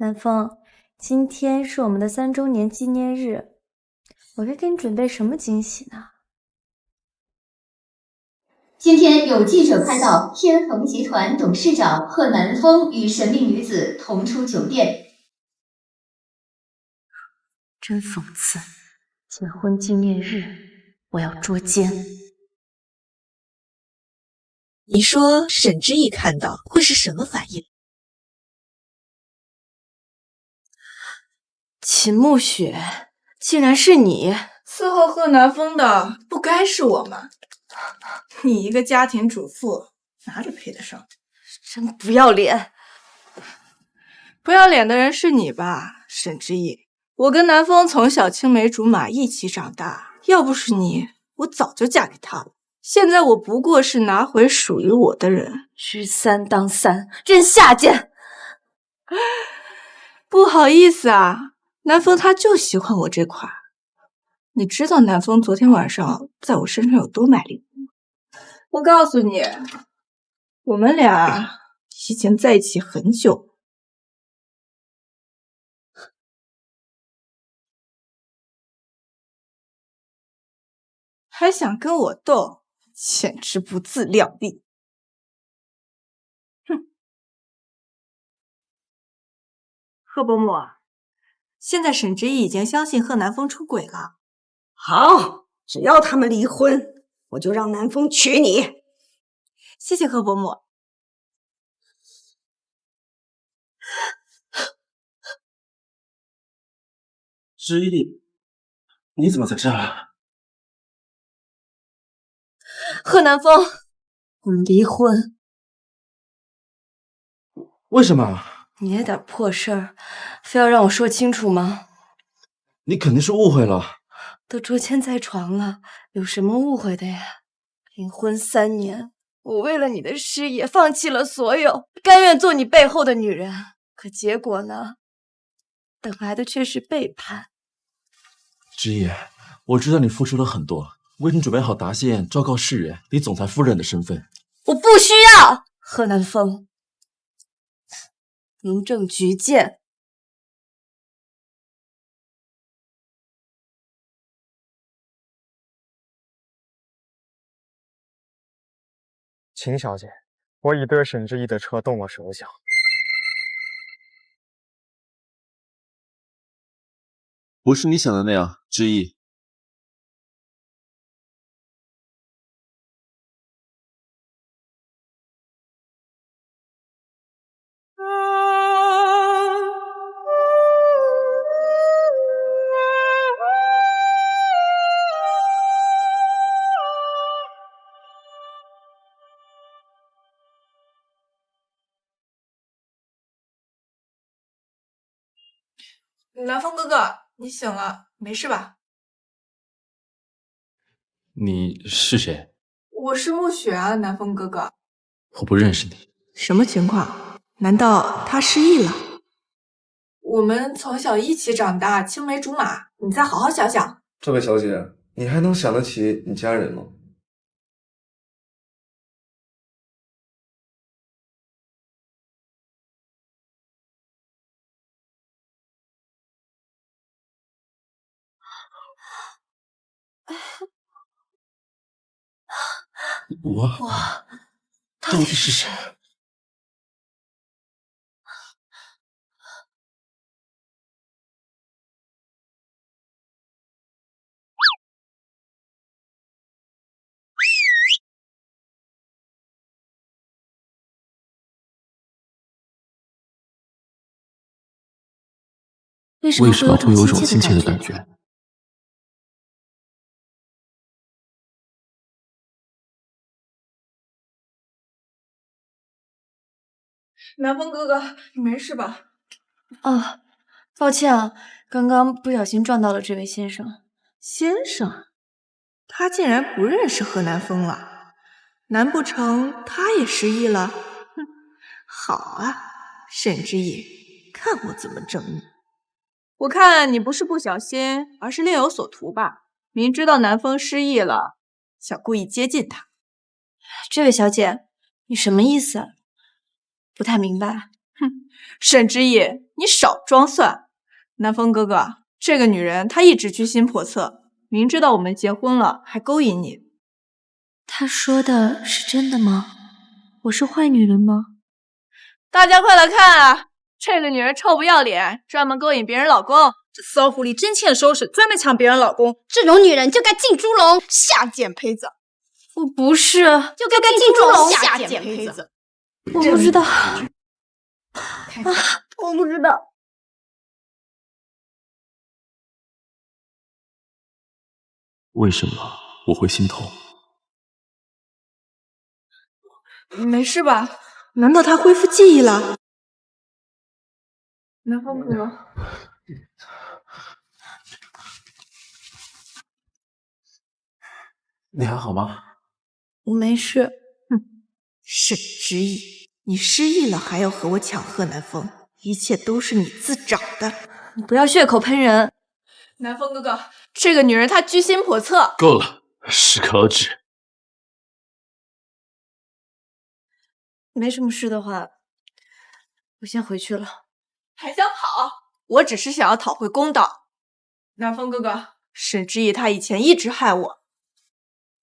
南风，今天是我们的3周年纪念日，我该给你准备什么惊喜呢？今天有记者拍到天恒集团董事长贺南风与神秘女子同出酒店，真讽刺！结婚纪念日，我要捉奸。你说沈之意看到会是什么反应？秦慕雪，竟然是你！伺候贺南风的不该是我吗？你一个家庭主妇，哪里配得上？真不要脸！不要脸的人是你吧，沈之意。我跟南风从小青梅竹马一起长大，要不是你，我早就嫁给他了。现在我不过是拿回属于我的人。知三当三，认下贱！不好意思啊，南风他就喜欢我这款。你知道南风昨天晚上在我身上有多卖力吗？我告诉你，我们俩以前在一起很久。还想跟我斗，简直不自量力！哼，贺伯母，现在沈之意已经相信贺南风出轨了。好，只要他们离婚，我就让南风娶你。谢谢贺伯母。之意，你怎么在这儿？贺南风，我们离婚。为什么？你那点破事儿，非要让我说清楚吗？你肯定是误会了。都捉奸在床了，有什么误会的呀？离婚3年，我为了你的事业放弃了所有，甘愿做你背后的女人。可结果呢？等来的却是背叛。之意，我知道你付出了很多，我已经准备好答谢昭告世人你总裁夫人的身份。我不需要！贺南风，民政局见。秦小姐，我已对沈之意的车动了手脚。不是你想的那样，之意。南风哥哥，你醒了，没事吧？你是谁？我是暮雪啊，南风哥哥。我不认识你。什么情况？难道他失忆了？我们从小一起长大，青梅竹马，你再好好想想。这位小姐，你还能想得起你家人吗？我到底是谁？为什么会有种亲切的感觉？南风哥哥，你没事吧？啊，抱歉啊，刚刚不小心撞到了这位先生。先生，他竟然不认识贺南风了？难不成他也失忆了？哼，好啊，沈之意，看我怎么整你！我看你不是不小心，而是另有所图吧？明知道南风失忆了，想故意接近他。这位小姐，你什么意思？不太明白。沈之意，你少装蒜！南风哥哥，这个女人她一直居心叵测，明知道我们结婚了还勾引你。他说的是真的吗？我是坏女人吗？大家快来看啊！这个女人臭不要脸，专门勾引别人老公。这骚狐狸真欠收拾，专门抢别人老公。这种女人就该进猪笼，下贱胚子！我不是，就该进猪笼，下贱胚子！我不知道。我不知道。为什么我会心痛？没事吧？难道他恢复记忆了？南风哥哥，你还好吗？我没事。沈之意，你失忆了还要和我抢贺南风，一切都是你自找的。你不要血口喷人。南风哥哥，这个女人她居心叵测。够了，适可而止。没什么事的话，我先回去了。还想跑？我只是想要讨回公道。南风哥哥，沈之意他以前一直害我。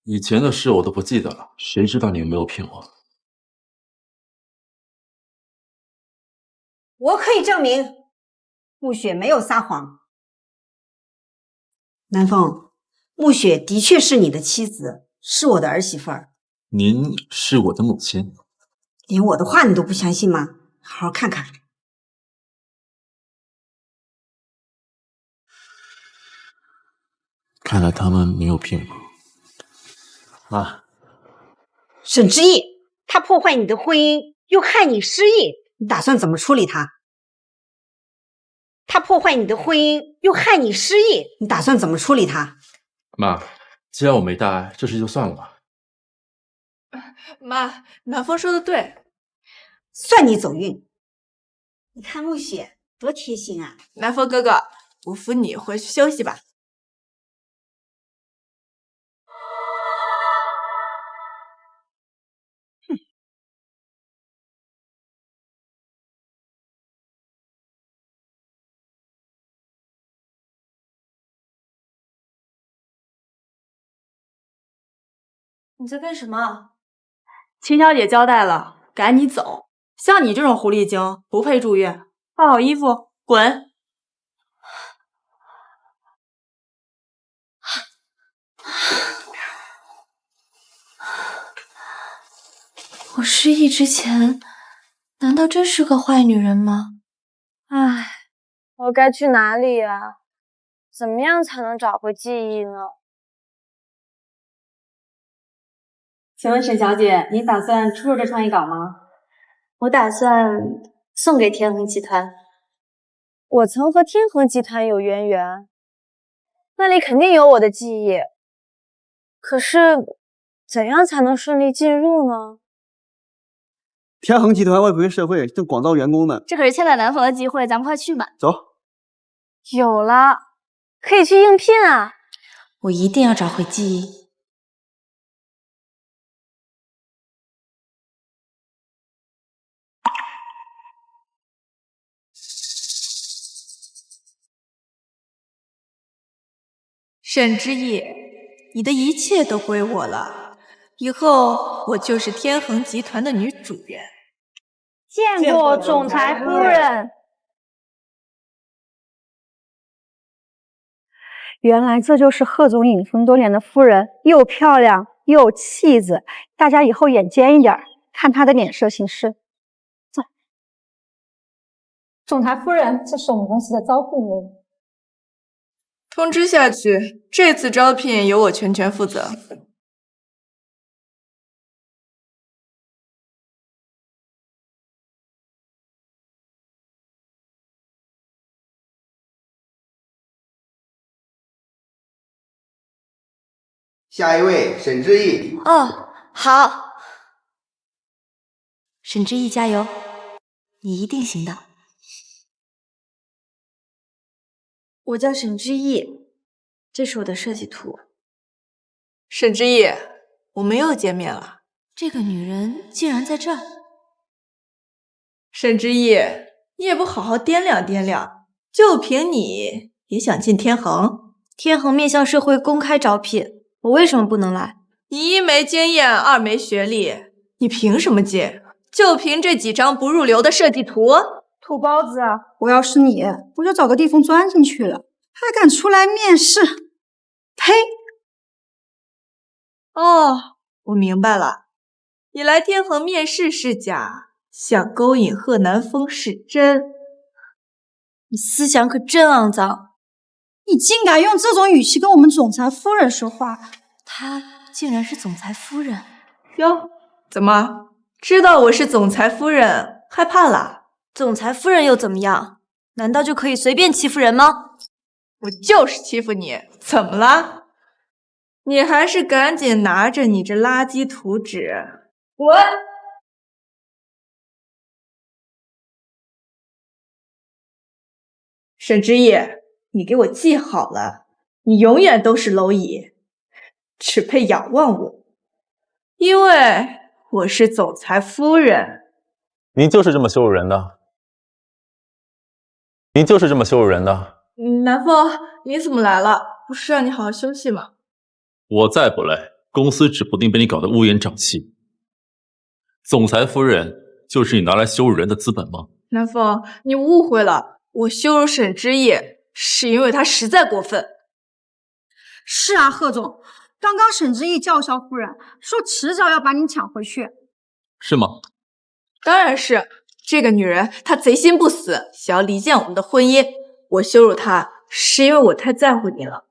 以前的事我都不记得了，谁知道你有没有骗我？我可以证明，暮雪没有撒谎。南风，暮雪的确是你的妻子，是我的儿媳妇儿。您是我的母亲，连我的话你都不相信吗？好好看看。看来他们没有骗我。妈，沈之意，他破坏你的婚姻，又害你失忆，你打算怎么处理他？他破坏你的婚姻，又害你失忆，你打算怎么处理他？妈，既然我没大碍，这事就算了吧。妈，南风说的对，算你走运。你看暮雪多贴心啊！南风哥哥，不服你回去休息吧。你在干什么？秦小姐交代了，赶你走。像你这种狐狸精，不配住院。换好衣服，滚！我失忆之前，难道真是个坏女人吗？唉，我该去哪里呀？怎么样才能找回记忆呢？请问沈小姐，您打算出售这创意稿吗？我打算送给天恒集团。我曾和天恒集团有渊源，那里肯定有我的记忆。可是，怎样才能顺利进入呢？天恒集团为回馈社会，正广招员工呢。这可是千载难逢的机会，咱们快去吧。走。有了，可以去应聘啊！我一定要找回记忆。沈之意，你的一切都归我了，以后我就是天恒集团的女主人。见过总裁夫人。原来这就是贺总隐存多年的夫人，又漂亮又有气质，大家以后眼尖一点，看她的脸色行事。走。总裁夫人，这是我们公司的招聘令。通知下去，这次招聘由我全权负责。下一位，沈之意。哦，好。沈之意，加油，你一定行的。我叫沈之意，这是我的设计图。沈之意，我们又见面了。这个女人竟然在这儿。沈之意，你也不好好掂量掂量，就凭你也想进天恒？天恒面向社会公开招聘，我为什么不能来？你一没经验，二没学历，你凭什么进？就凭这几张不入流的设计图？土包子，我要是你，我就找个地缝钻进去了，还敢出来面试？呸！哦，我明白了，你来天恒面试是假，想勾引贺南风是真。你思想可真肮脏！你竟敢用这种语气跟我们总裁夫人说话！她竟然是总裁夫人！哟，怎么知道我是总裁夫人，害怕了？总裁夫人又怎么样？难道就可以随便欺负人吗？我就是欺负你，怎么了？你还是赶紧拿着你这垃圾图纸滚！沈之意，你给我记好了，你永远都是蝼蚁，只配仰望我，因为我是总裁夫人。您就是这么羞辱人的？您就是这么羞辱人的？南风，你怎么来了？不是让你好好休息吗？我再不来，公司指不定被你搞得乌烟瘴气。总裁夫人就是你拿来羞辱人的资本吗？南风，你误会了，我羞辱沈之意是因为他实在过分。是啊，贺总，刚刚沈之意叫嚣夫人说迟早要把你抢回去。是吗？当然是，这个女人她贼心不死，想要离间我们的婚姻。我羞辱她是因为我太在乎你了。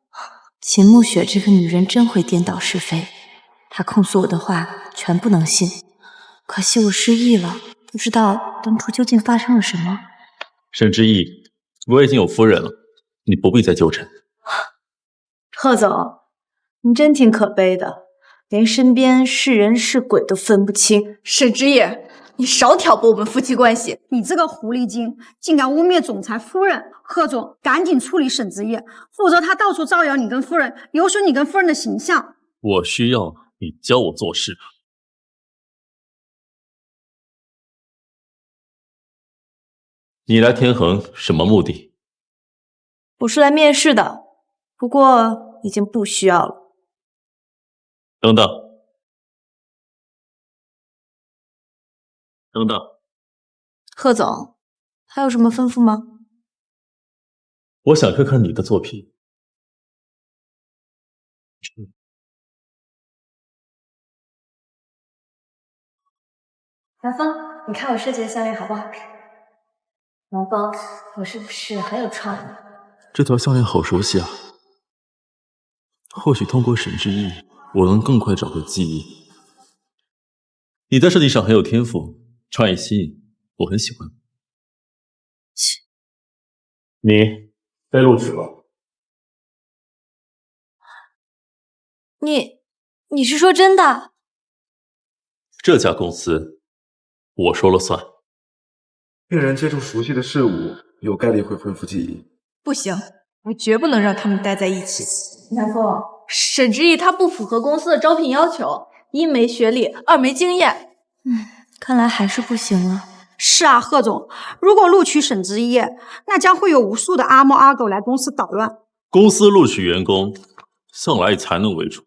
秦慕雪这个女人真会颠倒是非，她控诉我的话全不能信。可惜我失忆了，不知道当初究竟发生了什么。沈之意，我已经有夫人了，你不必再纠缠。贺总，你真挺可悲的，连身边是人是鬼都分不清。沈之意，你少挑拨我们夫妻关系！你这个狐狸精，竟敢污蔑总裁夫人！贺总，赶紧处理沈之意，否则他到处造谣你跟夫人，有损你跟夫人的形象。我需要你教我做事。你来天恒什么目的？我是来面试的，不过已经不需要了。等等，等等，贺总，还有什么吩咐吗？我想看看你的作品。南风，你看我设计的项链好不好看？南风，我是不是很有创意？这条项链好熟悉啊！或许通过沈之意，我能更快找回记忆。你在设计上很有天赋，创意新颖，我很喜欢。你被录取了。你是说真的？这家公司，我说了算。令人接触熟悉的事物，有概率会恢复记忆。不行，我绝不能让他们待在一起。南风，沈之意他不符合公司的招聘要求，一没学历，二没经验。看来还是不行了。是啊，贺总，如果录取沈之意，那将会有无数的阿猫阿狗来公司捣乱。公司录取员工，向来以才能为主。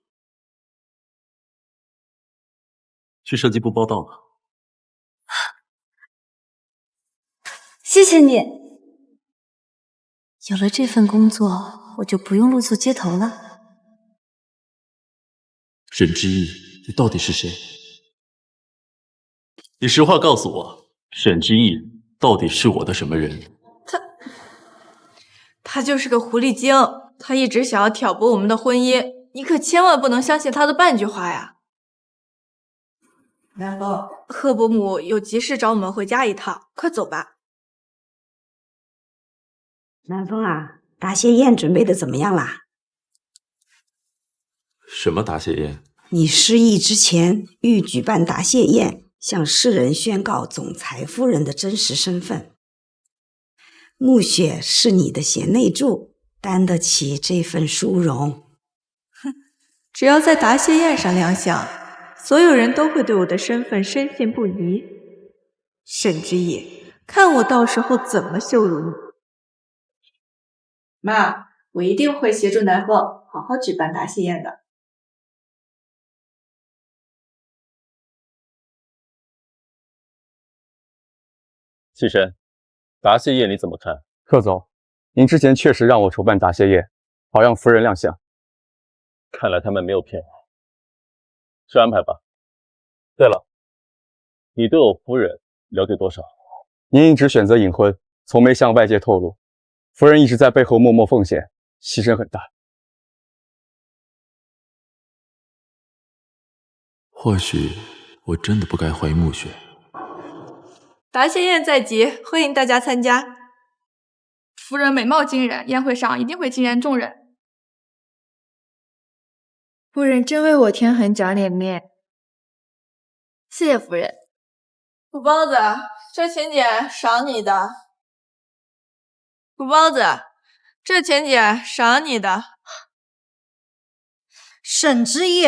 去设计部报道吧。谢谢你。有了这份工作，我就不用露宿街头了。沈之意，你到底是谁？你实话告诉我，沈之意到底是我的什么人？他就是个狐狸精，他一直想要挑拨我们的婚姻，你可千万不能相信他的半句话呀。南风，贺伯母有急事找我们回家一趟，快走吧。南风啊，答谢宴准备的怎么样啦？什么答谢宴？你失忆之前欲举办答谢宴，向世人宣告总裁夫人的真实身份。暮雪是你的贤内助，担得起这份殊荣。只要在答谢宴上亮相，所有人都会对我的身份深信不疑。沈之意，看我到时候怎么羞辱你。妈，我一定会协助南风好好举办答谢宴的。启神，答谢宴你怎么看？贺总，您之前确实让我筹办答谢宴，好让夫人亮相。看来他们没有骗我，去安排吧。对了，你对我夫人了解多少？您一直选择隐婚，从没向外界透露，夫人一直在背后默默奉献，牺牲很大。或许我真的不该怀疑暮雪。答谢宴在即，欢迎大家参加。夫人美貌惊人，宴会上一定会惊艳众人。夫人真为我天恒长脸面，谢谢夫人。土包子，这钱姐赏你的。土包子，这钱姐赏你的。沈之意，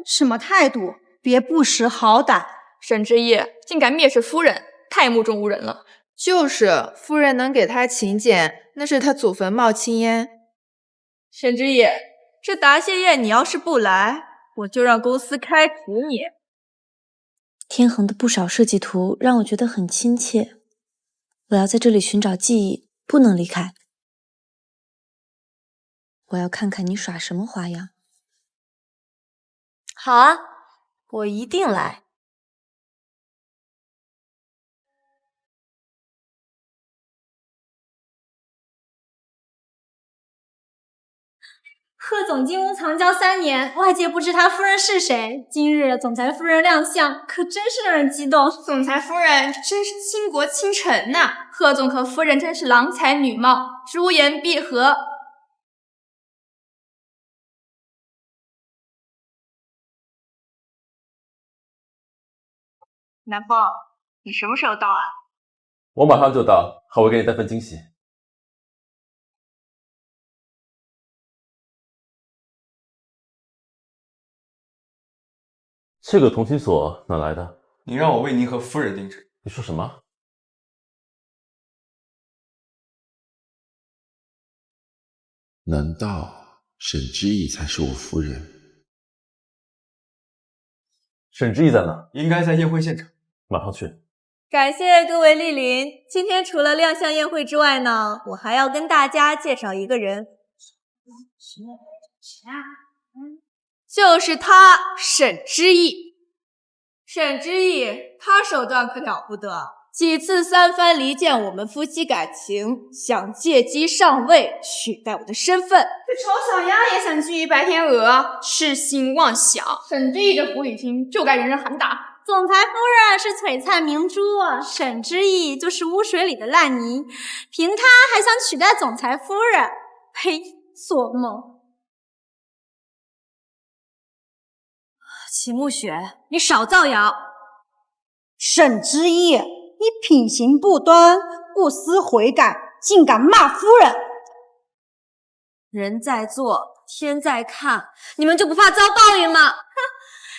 什么态度？别不识好歹！沈之意竟敢蔑视夫人，太目中无人了。就是，夫人能给他请柬，那是他祖坟冒青烟。沈之意，这答谢宴你要是不来，我就让公司开除你。天恒的不少设计图让我觉得很亲切，我要在这里寻找记忆，不能离开。我要看看你耍什么花样。好啊，我一定来。贺总金屋藏娇3年，外界不知他夫人是谁。今日总裁夫人亮相，可真是让人激动。总裁夫人真是倾国倾城呐！贺总和夫人真是郎才女貌，珠联璧合。南风，你什么时候到啊？我马上就到，还会给你带份惊喜。这个同心锁哪来的？您让我为您和夫人定制。你说什么？难道沈之意才是我夫人？沈之意在哪？应该在宴会现场。马上去。感谢各位莅临。今天除了亮相宴会之外呢，我还要跟大家介绍一个人。谁啊？就是他，沈之意。沈之意，他手段可了不得，几次3番离间我们夫妻感情，想借机上位，取代我的身份。这丑小鸭也想觊觎白天鹅，痴心妄想。沈之意这狐狸精就该人人喊打。总裁夫人是璀璨明珠，沈之意就是污水里的烂泥，凭他还想取代总裁夫人？呸！做梦！齐暮雪，你少造谣！沈之意，你品行不端，不思悔改，竟敢骂夫人！人在做，天在看，你们就不怕遭报应吗？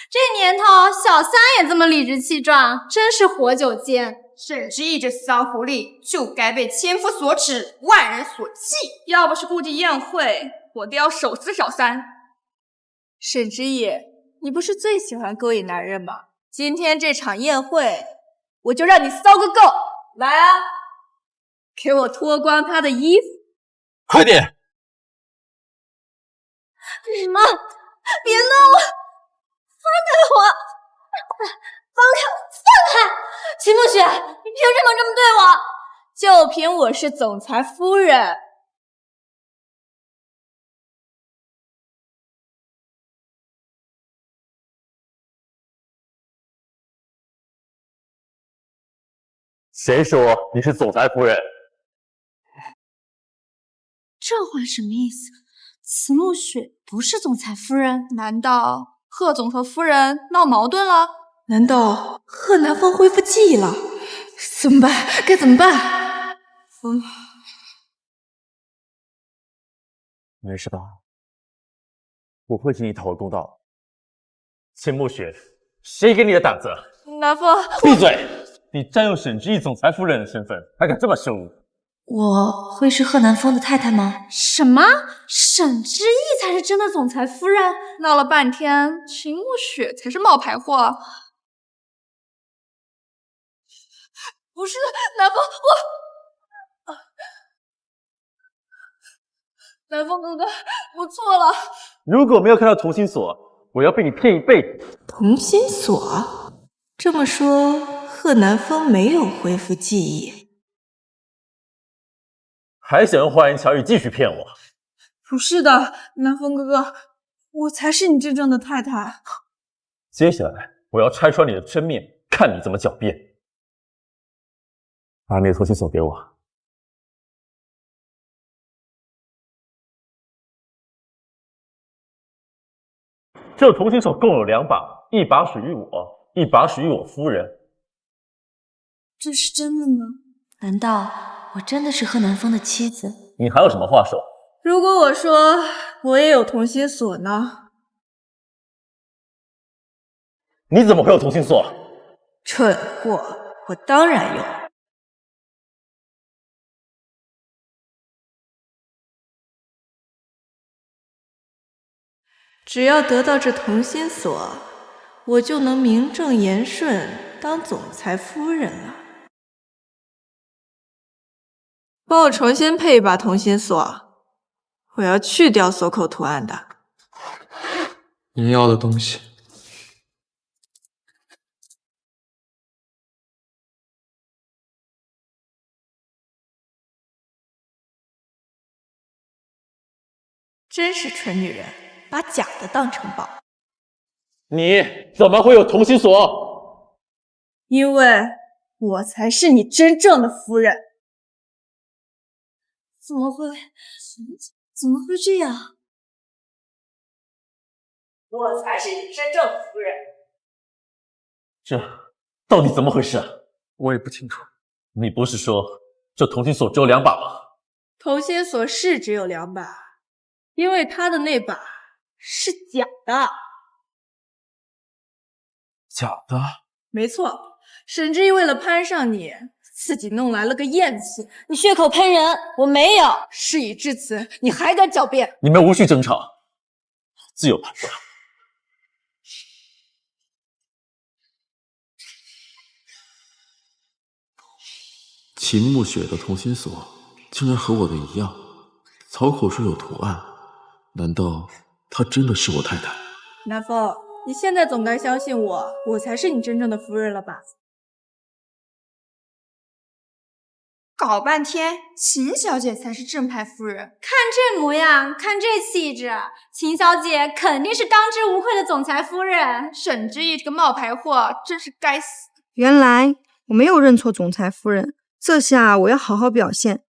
这年头，小三也这么理直气壮，真是活久见。沈之意这骚狐狸就该被千夫所指，万人所弃。要不是顾忌宴会，我都要手撕小三。沈之意，你不是最喜欢勾引男人吗？今天这场宴会，我就让你骚个够！来啊，给我脱光他的衣服！快点！你们别弄我！放开我！放开！齐暮雪，你凭什么这么对我？就凭我是总裁夫人。谁说你是总裁夫人？这话什么意思？慈暮雪不是总裁夫人？难道贺总和夫人闹矛盾了？难道贺南风恢复记忆了？怎么办？该怎么办？风，没事吧？我会替你讨回公道。秦暮雪，谁给你的胆子？南风，闭嘴！你占用沈之意总裁夫人的身份，还敢这么羞辱？我会是贺南风的太太吗？什么？沈之意才是真的总裁夫人？闹了半天，秦慕雪才是冒牌货。不是南风，南风哥哥，我错了。如果没有看到同心锁，我要被你骗一辈子。同心锁？这么说，贺南风没有恢复记忆。还想用花言巧语继续骗我？不是的，南风哥哥，我才是你真正的太太。接下来我要拆穿你的真面，看你怎么狡辩。把你的同心锁给我。这同心锁共有2把，一把属于我，一把属于我夫人。这是真的吗？难道我真的是贺南风的妻子？你还有什么话说？如果我说我也有同心锁呢？你怎么会有同心锁？蠢货，我当然有。只要得到这同心锁，我就能名正言顺当总裁夫人了。帮我重新配一把同心锁，我要去掉锁口图案的。你要的东西。真是蠢女人，把假的当成宝。你怎么会有同心锁？因为我才是你真正的夫人。怎么会这样？我才是你真正的夫人。这到底怎么回事？我也不清楚。你不是说这同心锁只有2把吗？同心锁是只有2把，因为他的那把是假的。假的？没错，沈之意为了攀上你，自己弄来了个燕子。你血口喷人，我没有。事已至此，你还敢狡辩？你们无需争吵，自有判断。秦慕雪的同心锁竟然和我的一样，槽口处有图案，难道她真的是我太太？南风，你现在总该相信我才是你真正的夫人了吧？搞半天，秦小姐才是正牌夫人。看这模样，看这气质，秦小姐肯定是当之无愧的总裁夫人。沈之意这个冒牌货，真是该死！原来我没有认错总裁夫人，这下我要好好表现。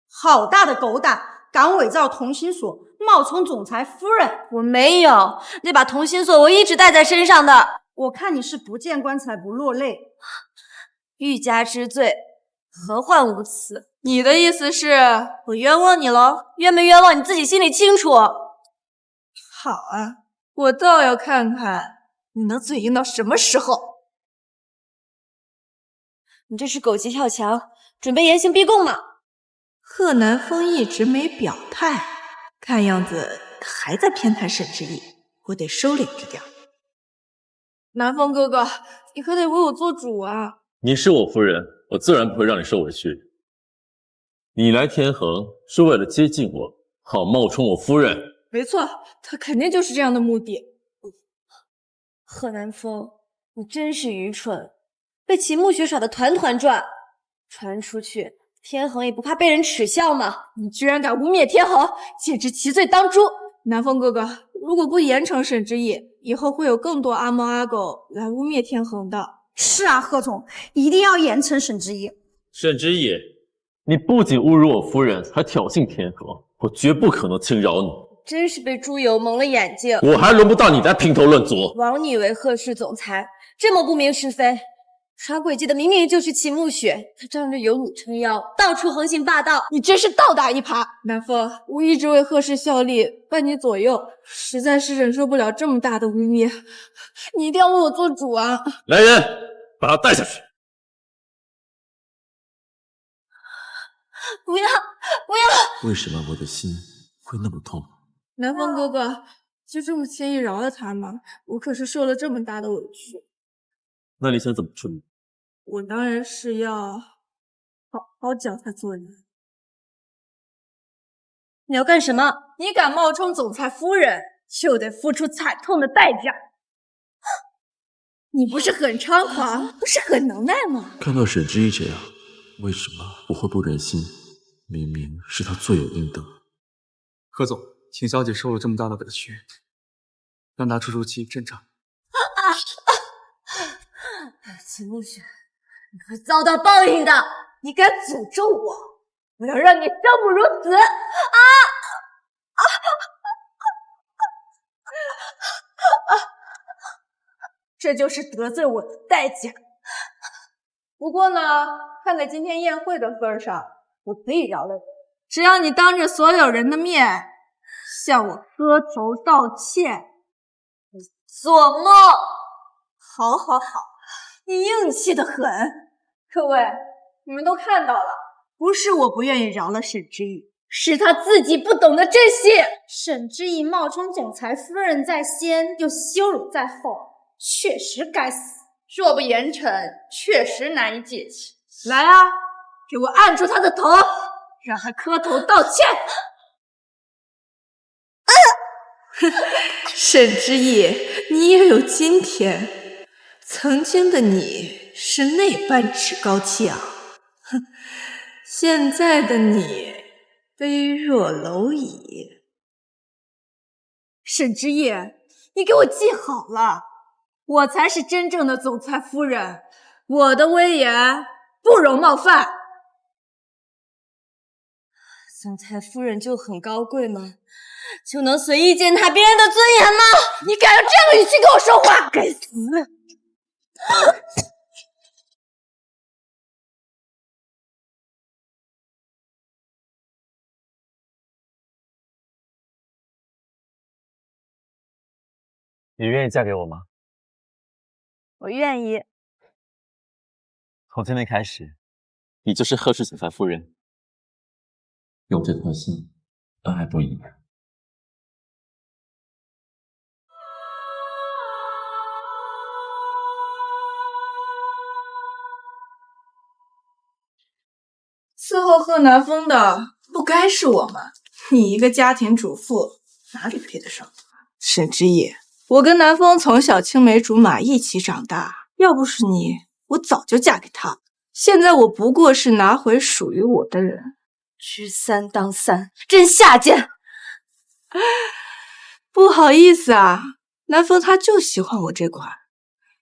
好大的狗胆，敢伪造同心锁，冒充总裁夫人！我没有，那把同心锁我一直带在身上的。我看你是不见棺材不落泪。欲加之罪，何患无辞？你的意思是我冤枉你喽？冤没冤枉你自己心里清楚。好啊，我倒要看看你能嘴硬到什么时候。你这是狗急跳墙，准备严刑逼供吗？贺南风一直没表态，看样子还在偏袒沈之意，我得收敛着点。南风哥哥，你可得为我做主啊！你是我夫人，我自然不会让你受委屈。你来天恒是为了接近我，好冒充我夫人。没错，他肯定就是这样的目的。贺南风，你真是愚蠢，被秦慕雪耍得团团转，传出去，天恒也不怕被人耻笑吗？你居然敢污蔑天恒，简直其罪当诛！南风哥哥，如果不严惩沈之意，以后会有更多阿猫阿狗来污蔑天恒的。是啊，贺总，一定要严惩沈之意。沈之意，你不仅侮辱我夫人，还挑衅天恒，我绝不可能轻饶你。真是被猪油蒙了眼睛，我还轮不到你来评头论足。枉你以为贺氏总裁这么不明是非，耍诡计的明明就是秦慕雪，他仗着有你撑腰，到处横行霸道，你真是倒打一耙。南风，我一直为贺氏效力，伴你左右，实在是忍受不了这么大的污蔑，你一定要为我做主啊！来人，把他带下去。不要，不要！为什么我的心会那么痛？南风哥哥，就这么轻易饶了他吗？我可是受了这么大的委屈。那你想怎么处理？我当然是要好好教他做人。你要干什么？你敢冒充总裁夫人，就得付出惨痛的代价。你不是很猖狂，不是很能耐吗？看到沈之一这样，为什么我会不忍心？明明是他罪有应得。贺总，秦小姐受了这么大的委屈，让她出气正常。秦慕雪，你会遭到报应的！你敢诅咒我，我要让你生不如死！这就是得罪我的代价。不过呢，看在今天宴会的份上，我可以饶了你，只要你当着所有人的面向我磕头道歉。你做梦！好好好，你硬气得很。各位，你们都看到了，不是我不愿意饶了沈之意，是他自己不懂得珍惜。沈之意冒充总裁夫人在先，又羞辱在后，确实该死。若不严惩，确实难以戒气。来啊，给我按住他的头，让他磕头道歉。沈之意，你也有今天。曾经的你是那般趾高气昂，哼，现在的你卑弱蝼蚁。沈之意，你给我记好了，我才是真正的总裁夫人，我的威严不容冒犯。总裁夫人就很高贵吗？就能随意践踏别人的尊严吗？你敢用这样的语气跟我说话？该死！你愿意嫁给我吗？我愿意。从今天开始，你就是贺氏总裁夫人。有这颗心，恩爱不移。伺候贺南风的不该是我吗？你一个家庭主妇，哪里配得上沈之意？我跟南风从小青梅竹马一起长大，要不是你，我早就嫁给他。现在我不过是拿回属于我的人。知三当三，真下贱！不好意思啊，南风他就喜欢我这款。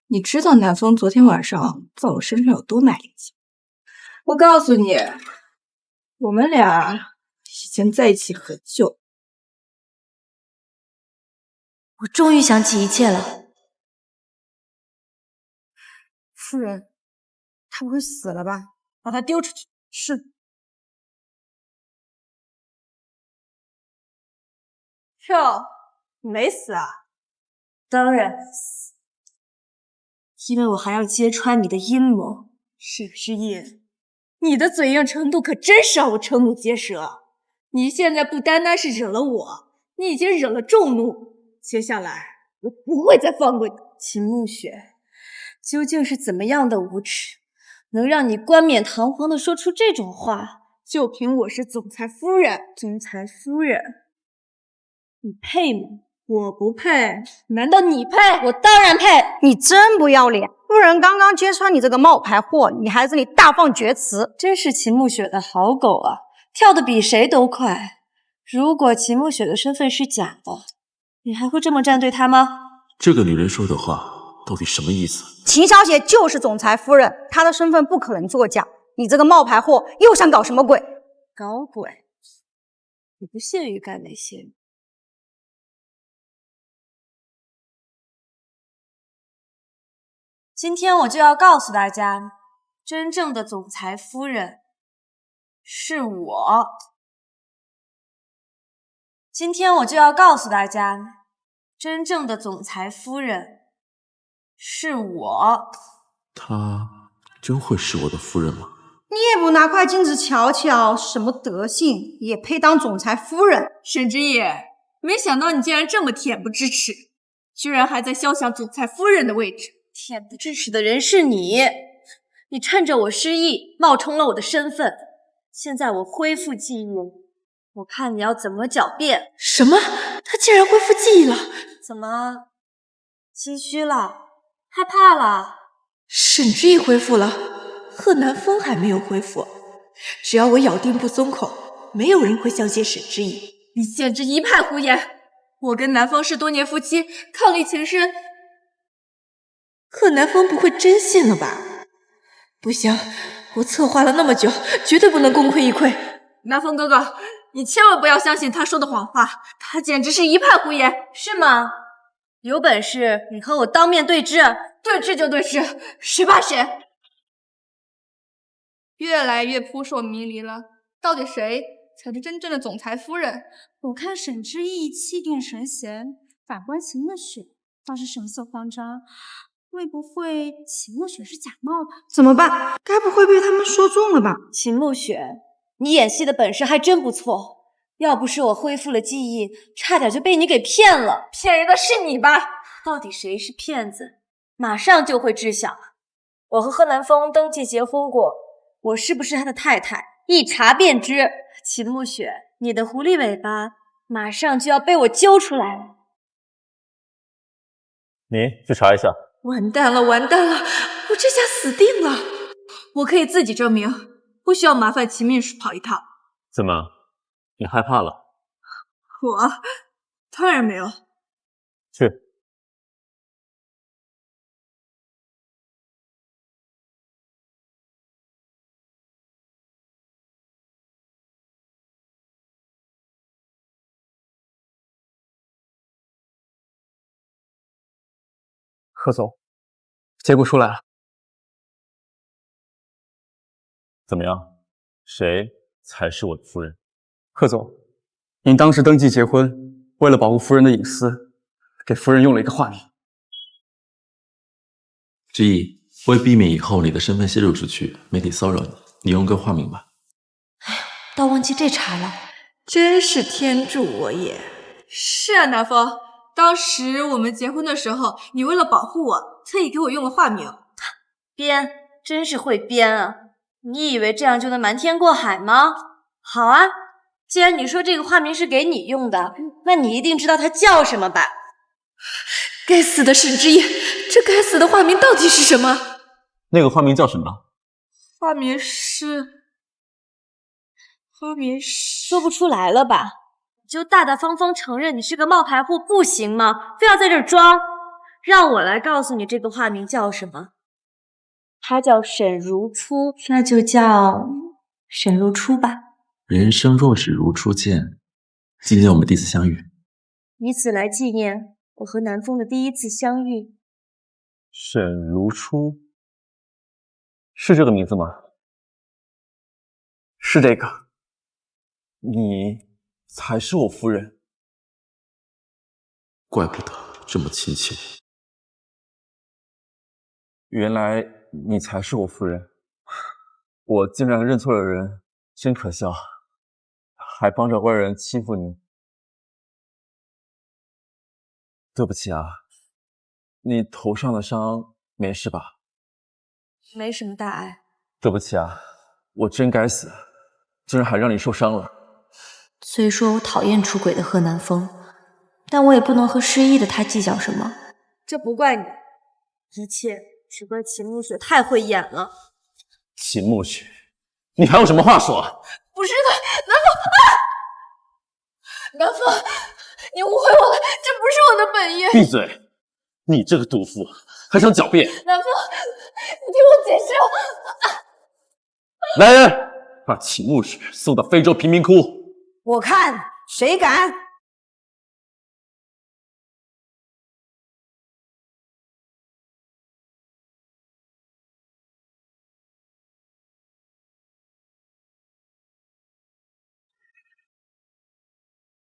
你知道南风昨天晚上在我身上有多卖力气？我告诉你，我们俩已经在一起很久。我终于想起一切了。夫人，他不会死了吧？把他丢出去。是。哟，你没死啊？当然没死，因为我还要揭穿你的阴谋。沈之意，你的嘴硬程度可真是让我瞠目结舌。你现在不单单是惹了我，你已经惹了众怒。接下来我不会再放过你。秦慕雪，究竟是怎么样的无耻，能让你冠冕堂皇的说出这种话？就凭我是总裁夫人，总裁夫人，你配吗？我不配，难道你配？我当然配。你真不要脸！夫人刚刚揭穿你这个冒牌货，你还这里大放厥词，真是秦慕雪的好狗啊，跳得比谁都快。如果秦慕雪的身份是假的，你还会这么站对她吗？这个女人说的话到底什么意思？秦小姐就是总裁夫人，她的身份不可能作假。你这个冒牌货又想搞什么鬼？搞鬼？你不屑于干那些。今天我就要告诉大家，真正的总裁夫人是我。今天我就要告诉大家，真正的总裁夫人是我。她真会是我的夫人吗？你也不拿块镜子瞧瞧，什么德行，也配当总裁夫人？沈之意，没想到你竟然这么恬不知耻，居然还在肖想总裁夫人的位置。恬不知耻的人是你，你趁着我失忆冒充了我的身份，现在我恢复记忆，我看你要怎么狡辩。什么？他竟然恢复记忆了？怎么心虚了？害怕了？沈之意恢复了，贺南风还没有恢复。只要我咬定不松口，没有人会相信沈之意。你简直一派胡言！我跟南风是多年夫妻，伉俪情深。贺南风不会真信了吧？不行，我策划了那么久，绝对不能功亏一篑。南风哥哥，你千万不要相信他说的谎话，他简直是一派胡言。是吗？有本事你和我当面对质，对峙就对峙，谁怕谁？越来越扑朔迷离了，到底谁才是真正的总裁夫人？我看沈之意气定神闲，反观秦墨雪倒是神色慌张，会不会秦墨雪是假冒的？怎么办？该不会被他们说中了吧？秦慕雪，你演戏的本事还真不错，要不是我恢复了记忆，差点就被你给骗了。骗人的是你吧？到底谁是骗子，马上就会知晓。我和贺南风登记结婚过，我是不是他的太太，一查便知。秦慕雪，你的狐狸尾巴马上就要被我揪出来了。你去查一下。完蛋了，完蛋了，我这下死定了。我可以自己证明，不需要麻烦秦秘书跑一趟。怎么，你害怕了？我当然没有。去。贺总，结果出来了。怎么样？谁才是我的夫人？贺总，您当时登记结婚，为了保护夫人的隐私，给夫人用了一个化名。之意，为避免以后你的身份泄露出去，媒体骚扰你，你用个化名吧。倒忘记这茬了，真是天助我也。是啊，南风，当时我们结婚的时候，你为了保护我，特意给我用了化名。编，真是会编啊！你以为这样就能瞒天过海吗？好啊，既然你说这个化名是给你用的，那你一定知道它叫什么吧？该死的沈之意，这该死的化名到底是什么？那个化名叫什么？化名是……说不出来了吧？你就大大方方承认你是个冒牌货不行吗？非要在这儿装？让我来告诉你这个化名叫什么。它叫沈如初，那就叫沈如初吧。人生若只如初见，今天我们第一次相遇，以此来纪念我和南风的第一次相遇。沈如初，是这个名字吗？是这个。你才是我夫人，怪不得这么亲切。原来你才是我夫人，我竟然认错了人，真可笑，还帮着外人欺负你。对不起啊，你头上的伤没事吧？没什么大碍。对不起啊，我真该死，竟然还让你受伤了。虽说我讨厌出轨的贺南风，但我也不能和失忆的他计较什么。这不怪你，一切只怪秦慕雪太会演了。秦慕雪，你还有什么话说？不是的，南风，你误会我了，这不是我的本意。闭嘴！你这个毒妇，还想狡辩？南风，你听我解释。来人，把秦慕雪送到非洲贫民窟。我看谁敢！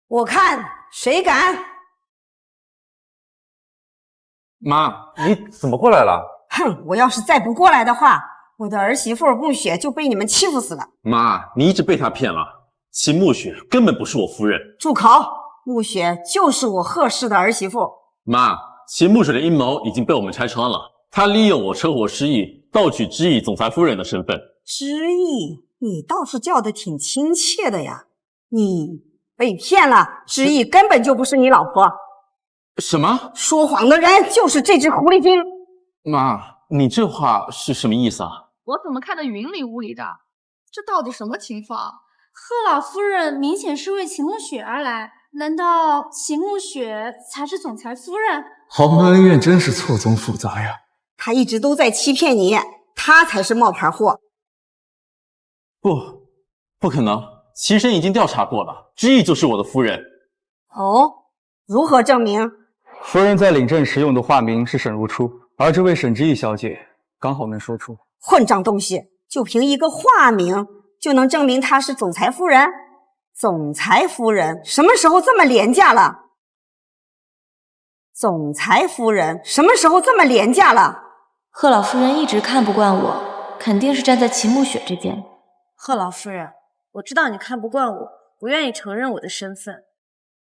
我看谁敢！妈，你怎么过来了？哼，我要是再不过来的话，我的儿媳妇暮雪就被你们欺负死了。妈，你一直被他骗了，秦暮雪根本不是我夫人。住口！暮雪就是我贺氏的儿媳妇。妈，秦暮雪的阴谋已经被我们拆穿了，她利用我车祸失忆，盗取知意总裁夫人的身份。知意，你倒是叫得挺亲切的呀。你被骗了，知意根本就不是你老婆。什么？说谎的人就是这只狐狸精。妈，你这话是什么意思啊？我怎么看得云里雾里的？这到底什么情况？贺老夫人明显是为秦暮雪而来，难道秦暮雪才是总裁夫人？豪门恩怨真是错综复杂呀！他一直都在欺骗你，他才是冒牌货。不可能，齐神已经调查过了，知意就是我的夫人。哦，如何证明？夫人在领证时用的化名是沈如初，而这位沈知意小姐刚好能说出。混账东西，就凭一个化名就能证明她是总裁夫人？总裁夫人什么时候这么廉价了？总裁夫人什么时候这么廉价了？贺老夫人一直看不惯我，肯定是站在秦暮雪这边。贺老夫人，我知道你看不惯我，不愿意承认我的身份。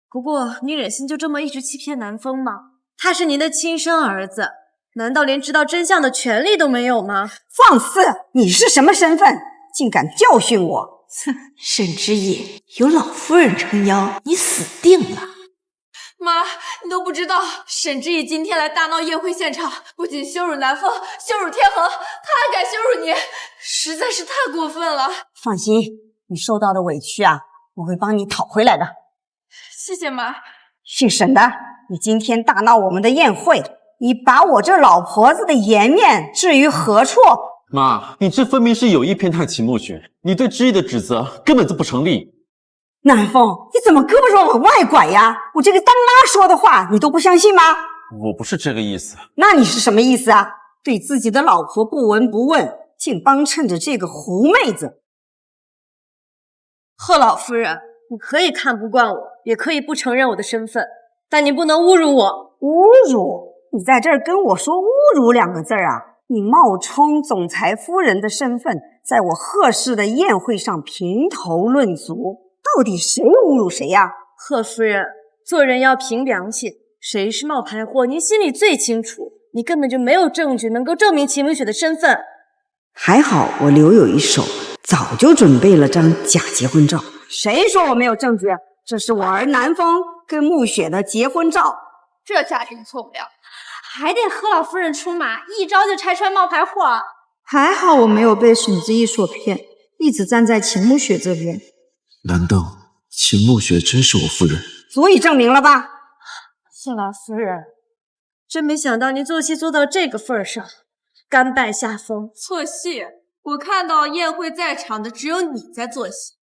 不过，你忍心就这么一直欺骗南风吗？他是您的亲生儿子，难道连知道真相的权利都没有吗？放肆！你是什么身份？竟敢教训我！哼，沈知意，有老夫人撑腰，你死定了！妈，你都不知道，沈知意今天来大闹宴会现场，不仅羞辱南风，羞辱天恒，他还敢羞辱你，实在是太过分了。放心，你受到的委屈啊，我会帮你讨回来的。谢谢妈。姓沈的，你今天大闹我们的宴会，你把我这老婆子的颜面置于何处？妈，你这分明是有意偏袒秦暮雪，你对知意的指责根本就不成立。南风，你怎么胳膊肘往外拐呀？我这个当妈说的话，你都不相信吗？我不是这个意思。那你是什么意思啊？对自己的老婆不闻不问，竟帮衬着这个狐妹子。贺老夫人，你可以看不惯我，也可以不承认我的身份，但你不能侮辱我。侮辱？你在这儿跟我说侮辱两个字啊？你冒充总裁夫人的身份，在我贺氏的宴会上评头论足，到底谁侮辱谁呀？贺夫人，做人要凭良心，谁是冒牌货，您心里最清楚。你根本就没有证据能够证明秦明雪的身份。还好我留有一手，早就准备了张假结婚照。谁说我没有证据？这是我儿南风跟暮雪的结婚照。这家庭错不了，还得贺老夫人出马，一招就拆穿冒牌货。还好我没有被沈知意所骗，一直站在秦暮雪这边。难道秦暮雪真是我夫人？足以证明了吧？谢老夫人，真没想到您做戏做到这个份上，甘拜下风。做戏？我看到宴会在场的只有你在做戏，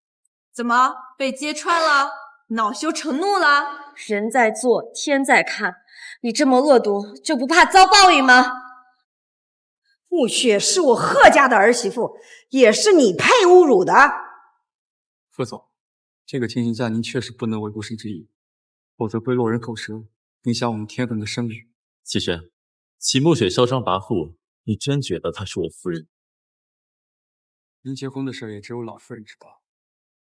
怎么被揭穿了？恼羞成怒了？人在做，天在看，你这么恶毒，就不怕遭报应吗？暮雪是我贺家的儿媳妇，也是你配侮辱的。副总，这个情形下您确实不能围捕沈知意，否则会落人口舌，影响我们天恒的声誉。齐神，秦暮雪嚣张跋扈，你真觉得她是我夫人？您结婚的事也只有老夫人知道，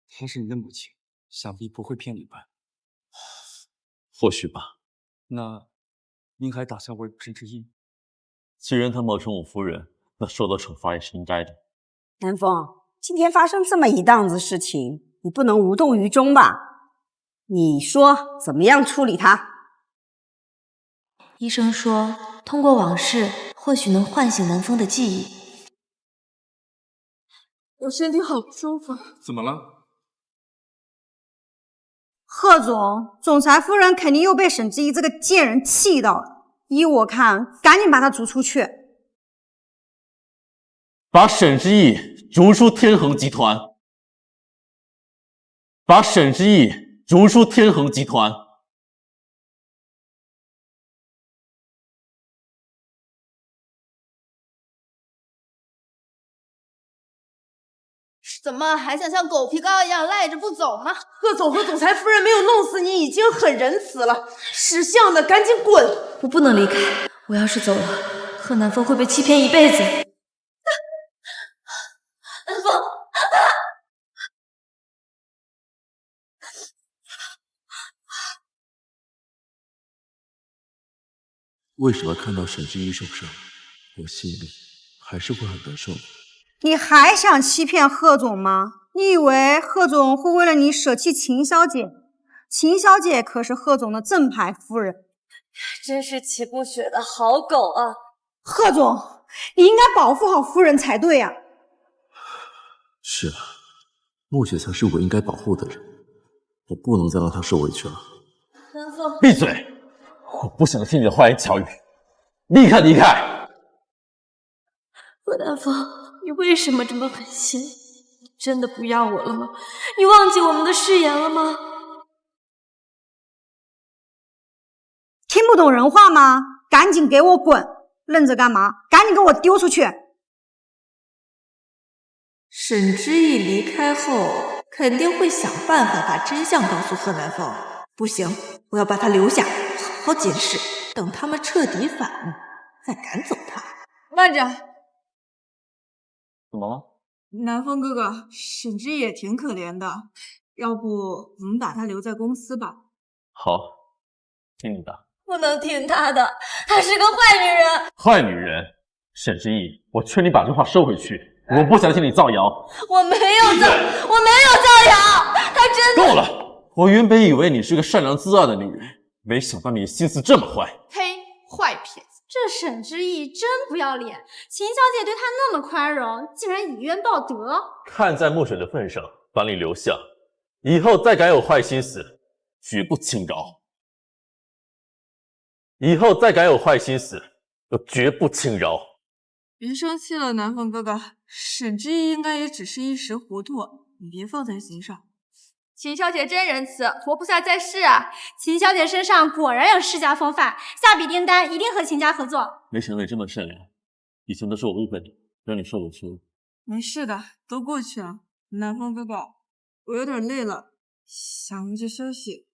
她是你的母亲，想必不会骗你吧？或许吧。那您还打算围捕沈知意？既然她冒充我夫人，那受到惩罚也是应该的。南风，今天发生这么一档子事情，你不能无动于衷吧？你说怎么样处理他？医生说，通过往事或许能唤醒南风的记忆。我身体好不舒服。怎么了？贺总，总裁夫人肯定又被沈知意这个贱人气到了。依我看，赶紧把她逐出去。把沈知意逐出天恒集团。把沈知意逐出天恒集团。怎么还想像狗皮膏一样赖着不走吗？贺总和总裁夫人没有弄死你已经很仁慈了，识相的赶紧滚！我不能离开，我要是走了，贺南风会被欺骗一辈子。南风，为什么看到沈之一受伤，我心里还是会很难受呢？你还想欺骗贺总吗？你以为贺总会为了你舍弃秦小姐？秦小姐可是贺总的正牌夫人。真是齐不雪的好狗啊！贺总，你应该保护好夫人才对啊。是啊，穆雪才是我应该保护的人，我不能再让她受委屈了。南风，闭嘴！我不想听你的花言巧语，立刻离开！贺南风，你为什么这么狠心？你真的不要我了吗？你忘记我们的誓言了吗？听不懂人话吗？赶紧给我滚！愣着干嘛？赶紧给我丢出去！沈之意离开后，肯定会想办法把真相告诉贺南风。不行，我要把他留下，好好监视，等他们彻底反目，再赶走他。慢着，怎么了？南风哥哥，沈之意也挺可怜的，要不我们把他留在公司吧？好，听你的。不能听她的，她是个坏女人。坏女人，沈之意，我劝你把这话收回去，我不想听你造谣。我没有造谣，她真的。够了！我原本以为你是个善良自爱的女人，没想到你心思这么坏。呸！坏撇子！这沈之意真不要脸，秦小姐对她那么宽容，竟然以冤报德。看在墨雪的份上，把你留下，以后再敢有坏心思，绝不轻饶。以后再敢有坏心思，我绝不轻饶。别生气了，南风哥哥，沈之意应该也只是一时糊涂，你别放在心上。秦小姐真仁慈，活菩萨在世啊！秦小姐身上果然有世家风范，下笔订单一定和秦家合作。没想到你这么善良，以前都是我误会你，让你受委屈了。没事的，都过去了。南风哥哥，我有点累了，想回去休息。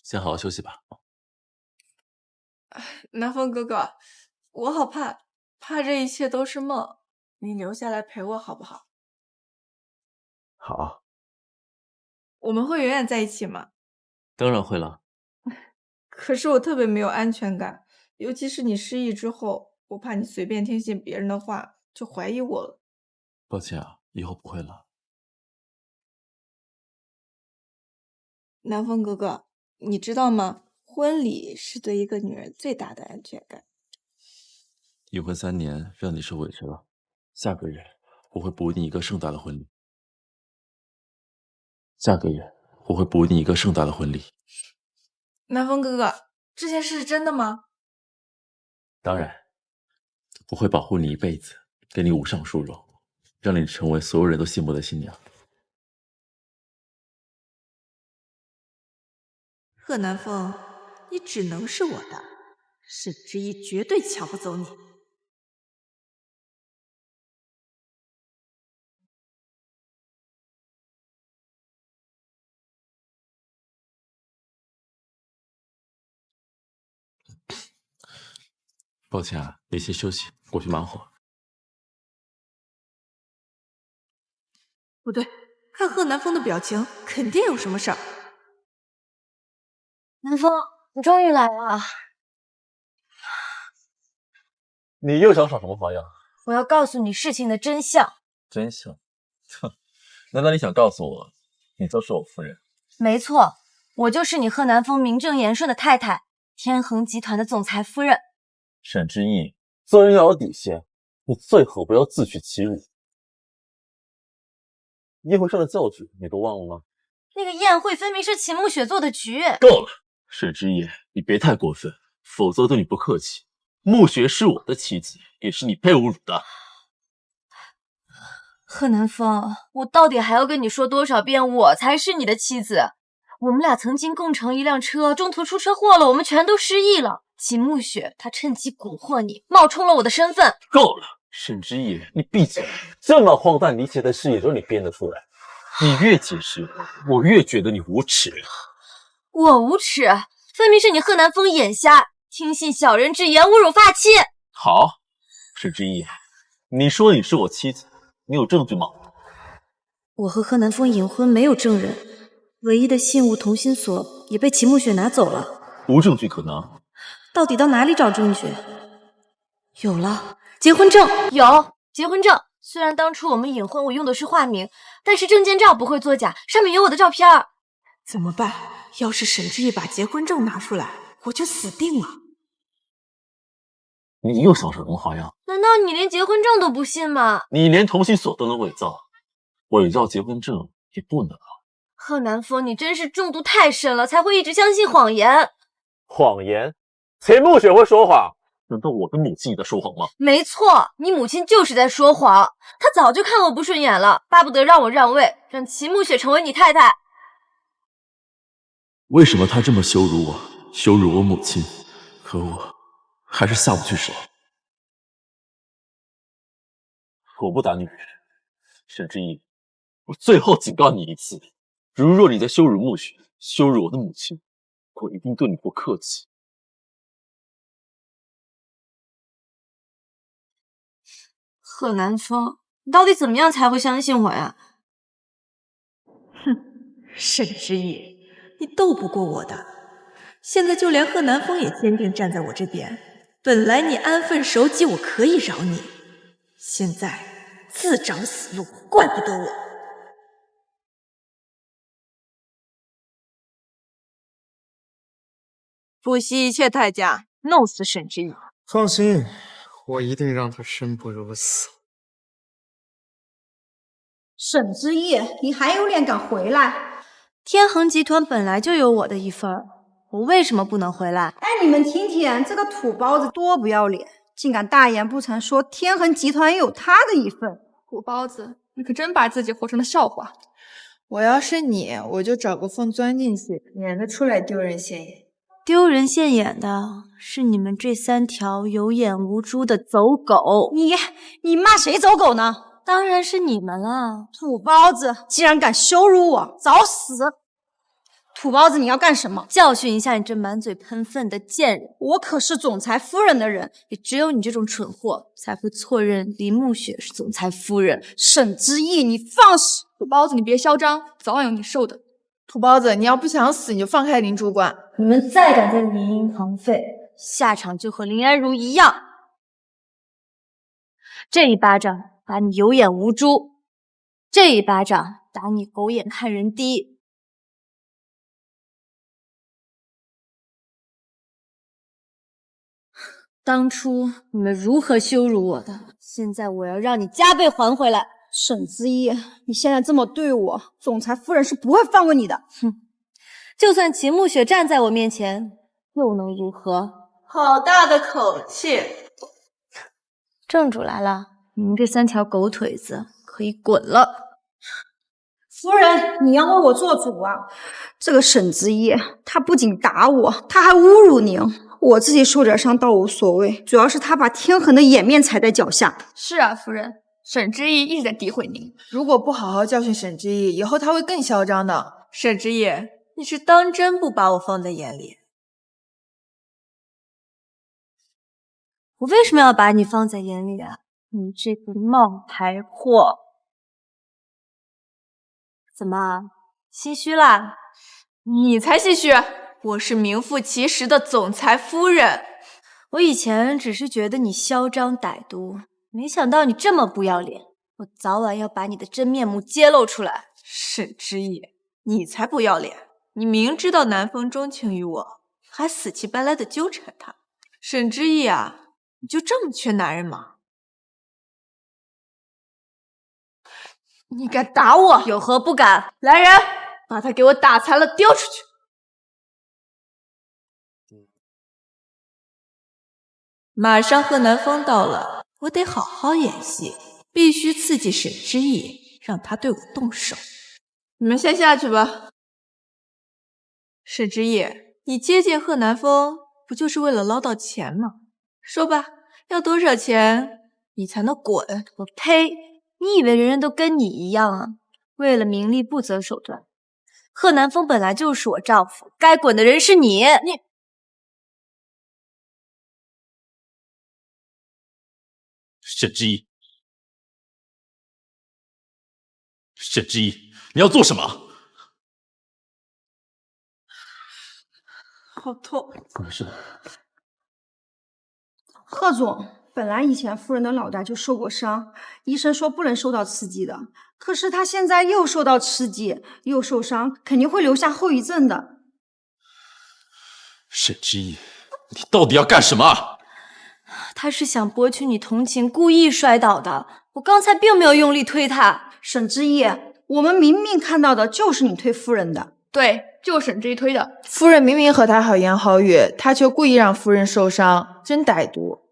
先好好休息吧。南风哥哥，我好怕这一切都是梦，你留下来陪我好不好？好。我们会永远在一起吗？当然会了。可是我特别没有安全感，尤其是你失忆之后，我怕你随便听信别人的话就怀疑我了。抱歉啊，以后不会了。南风哥哥，你知道吗？婚礼是对一个女人最大的安全感。已婚3年，让你受委屈了。下个月我会补你一个盛大的婚礼。下个月我会补你一个盛大的婚礼。南风哥哥，这件事是真的吗？当然，我会保护你一辈子，给你无上殊荣，让你成为所有人都羡慕的新娘。贺南风，你只能是我的，沈之意绝对抢不走你。抱歉啊，你先休息，我去忙活。不对，看贺南风的表情，肯定有什么事儿。南风，你终于来了。你又想耍什么花样？我要告诉你事情的真相。真相？哼，难道你想告诉我，你就是我夫人？没错，我就是你贺南风名正言顺的太太，天恒集团的总裁夫人。沈之意，做人要有底线，你最好不要自取其辱。宴会上的教旨你都忘了吗？那个宴会分明是秦慕雪做的局。够了，沈之夜，你别太过分，否则对你不客气。慕雪是我的妻子，也是你被侮辱的。贺南风，我到底还要跟你说多少遍，我才是你的妻子？我们俩曾经共乘一辆车，中途出车祸了，我们全都失忆了。秦慕雪她趁机蛊惑你，冒充了我的身份。够了，沈之夜，你闭嘴！这么荒诞离奇的事也都是你编得出来。你越解释，我越觉得你无耻。我无耻？分明是你贺南风眼瞎，听信小人之言，侮辱发妻。好，沈之夜，你说你是我妻子，你有证据吗？我和贺南风隐婚没有证人，唯一的信物同心锁也被秦慕雪拿走了，无证据可拿。到底到哪里找证据？有了，结婚证有结婚证。虽然当初我们隐婚我用的是化名，但是证件照不会作假，上面有我的照片。怎么办？要是沈之意把结婚证拿出来，我就死定了。你又想什么花样？难道你连结婚证都不信吗？你连同心锁都能伪造，伪造结婚证也不能啊。贺南风，你真是中毒太深了，才会一直相信谎言。谎言？秦慕雪会说谎？难道我的母亲也在说谎吗？没错，你母亲就是在说谎。她早就看我不顺眼了，巴不得让我让位，让秦慕雪成为你太太。为什么他这么羞辱我，羞辱我母亲？可我还是下不去手。我不打女人，沈之意，我最后警告你一次，如若你再羞辱慕雪，羞辱我的母亲，我一定对你不客气。贺南风，你到底怎么样才会相信我呀？哼，沈之意，你斗不过我的。现在就连贺南风也坚定站在我这边。本来你安分守己，我可以饶你，现在自找死路，怪不得我。不惜一切代价弄死沈之意。放心，我一定让他生不如死。沈之意，你还有脸敢回来？天恒集团本来就有我的一份，我为什么不能回来？哎，你们听听，这个土包子多不要脸，竟敢大言不惭说天恒集团也有他的一份。土包子，你可真把自己活成了笑话。我要是你，我就找个缝钻进去，免得出来丢人现眼。丢人现眼的是你们这3条有眼无珠的走狗。你骂谁走狗呢？当然是你们了。土包子，竟然敢羞辱我，找死！土包子，你要干什么？教训一下你这满嘴喷粪的贱人！我可是总裁夫人的人，也只有你这种蠢货才会错认林慕雪是总裁夫人。沈之意，你放肆！土包子，你别嚣张，早晚有你受的。土包子，你要不想死，你就放开林主管。你们再敢在林荫堂废，下场就和林安如一样。这一巴掌打你有眼无珠，这一巴掌打你狗眼看人低。当初你们如何羞辱我的，现在我要让你加倍还回来。沈之意，你现在这么对我，总裁夫人是不会放过你的。哼，就算秦慕雪站在我面前，又能如何？好大的口气！正主来了，你们这3条狗腿子可以滚了。夫人，你要为我做主啊！这个沈之意，他不仅打我，他还侮辱您。我自己受点伤倒无所谓，主要是他把天恒的颜面踩在脚下。是啊，夫人，沈之意一直在诋毁您。如果不好好教训沈之意，以后他会更嚣张的。沈之意，你是当真不把我放在眼里？我为什么要把你放在眼里啊？你这个冒牌货！怎么心虚啦？你才心虚！我是名副其实的总裁夫人。我以前只是觉得你嚣张歹毒，没想到你这么不要脸。我早晚要把你的真面目揭露出来。沈之意，你才不要脸！你明知道南风钟情于我，还死乞白赖的纠缠他。沈之意啊，你就这么缺男人吗？你敢打我？有何不敢？来人，把他给我打残了，丢出去！马上贺南风到了，我得好好演戏，必须刺激沈之意，让他对我动手。你们先下去吧。沈之意，你接近贺南风，不就是为了捞到钱吗？说吧，要多少钱你才能滚？我呸！你以为人人都跟你一样啊？为了名利不择手段。贺南风本来就是我丈夫，该滚的人是你。沈之意，沈之意，你要做什么？好痛！没事。贺总，本来以前夫人的脑袋就受过伤，医生说不能受到刺激的。可是他现在又受到刺激，又受伤，肯定会留下后遗症的。沈之意，你到底要干什么？他是想博取你同情，故意摔倒的。我刚才并没有用力推他。沈之意，我们明明看到的就是你推夫人的。对，就是沈之意推的。夫人明明和他好言好语，他却故意让夫人受伤，真歹毒。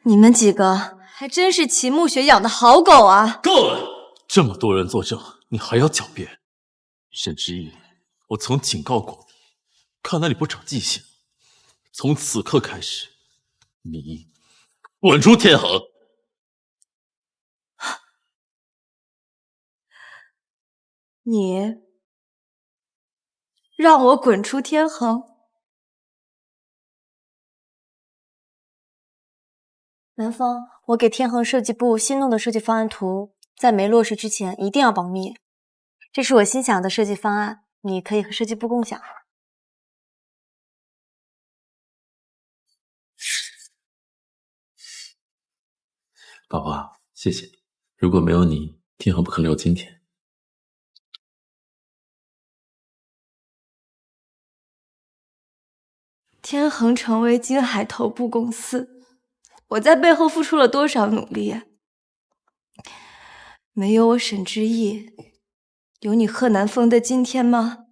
你们几个还真是秦慕雪养的好狗啊！够了，这么多人作证，你还要狡辩？沈之意，我曾警告过你，看来你不长记性。从此刻开始，你滚出天恒！你让我滚出天恒？南风，我给天恒设计部新弄的设计方案图，在没落实之前一定要保密。这是我新想的设计方案，你可以和设计部共享。宝宝，谢谢你。如果没有你，天恒不可能有今天。天恒成为金海头部公司，我在背后付出了多少努力啊！没有我沈之意，有你贺南风的今天吗？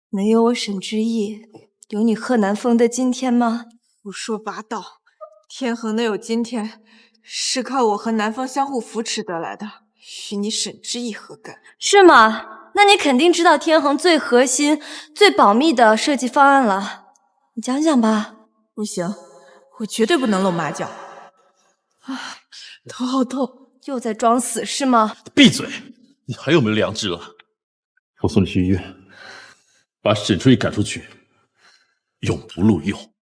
没有我沈之意，有你贺南风的今天吗？胡说八道！天恒能有今天，是靠我和南风相互扶持得来的，与你沈之意何干？是吗？那你肯定知道天恒最核心、最保密的设计方案了，你讲讲吧。不行，我绝对不能露马脚。啊，头好痛！又在装死是吗？闭嘴！你还有没有良知了？我送你去医院，把沈之意赶出去，永不录用。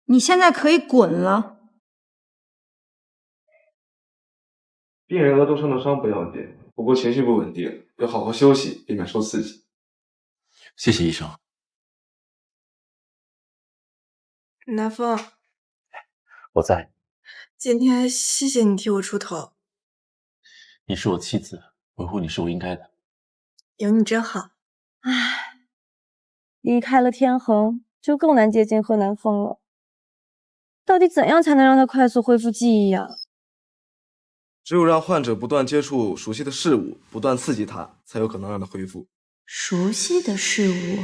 你现在可以滚了。病人额头上的伤不要紧，不过情绪不稳定，要好好休息，避免受刺激。谢谢医生。南风，我在。今天谢谢你替我出头。你是我妻子，维护你是我应该的。有你真好。唉，离开了天恒，就更难接近贺南风了。到底怎样才能让他快速恢复记忆啊？只有让患者不断接触熟悉的事物，不断刺激他，才有可能让他恢复。熟悉的事物，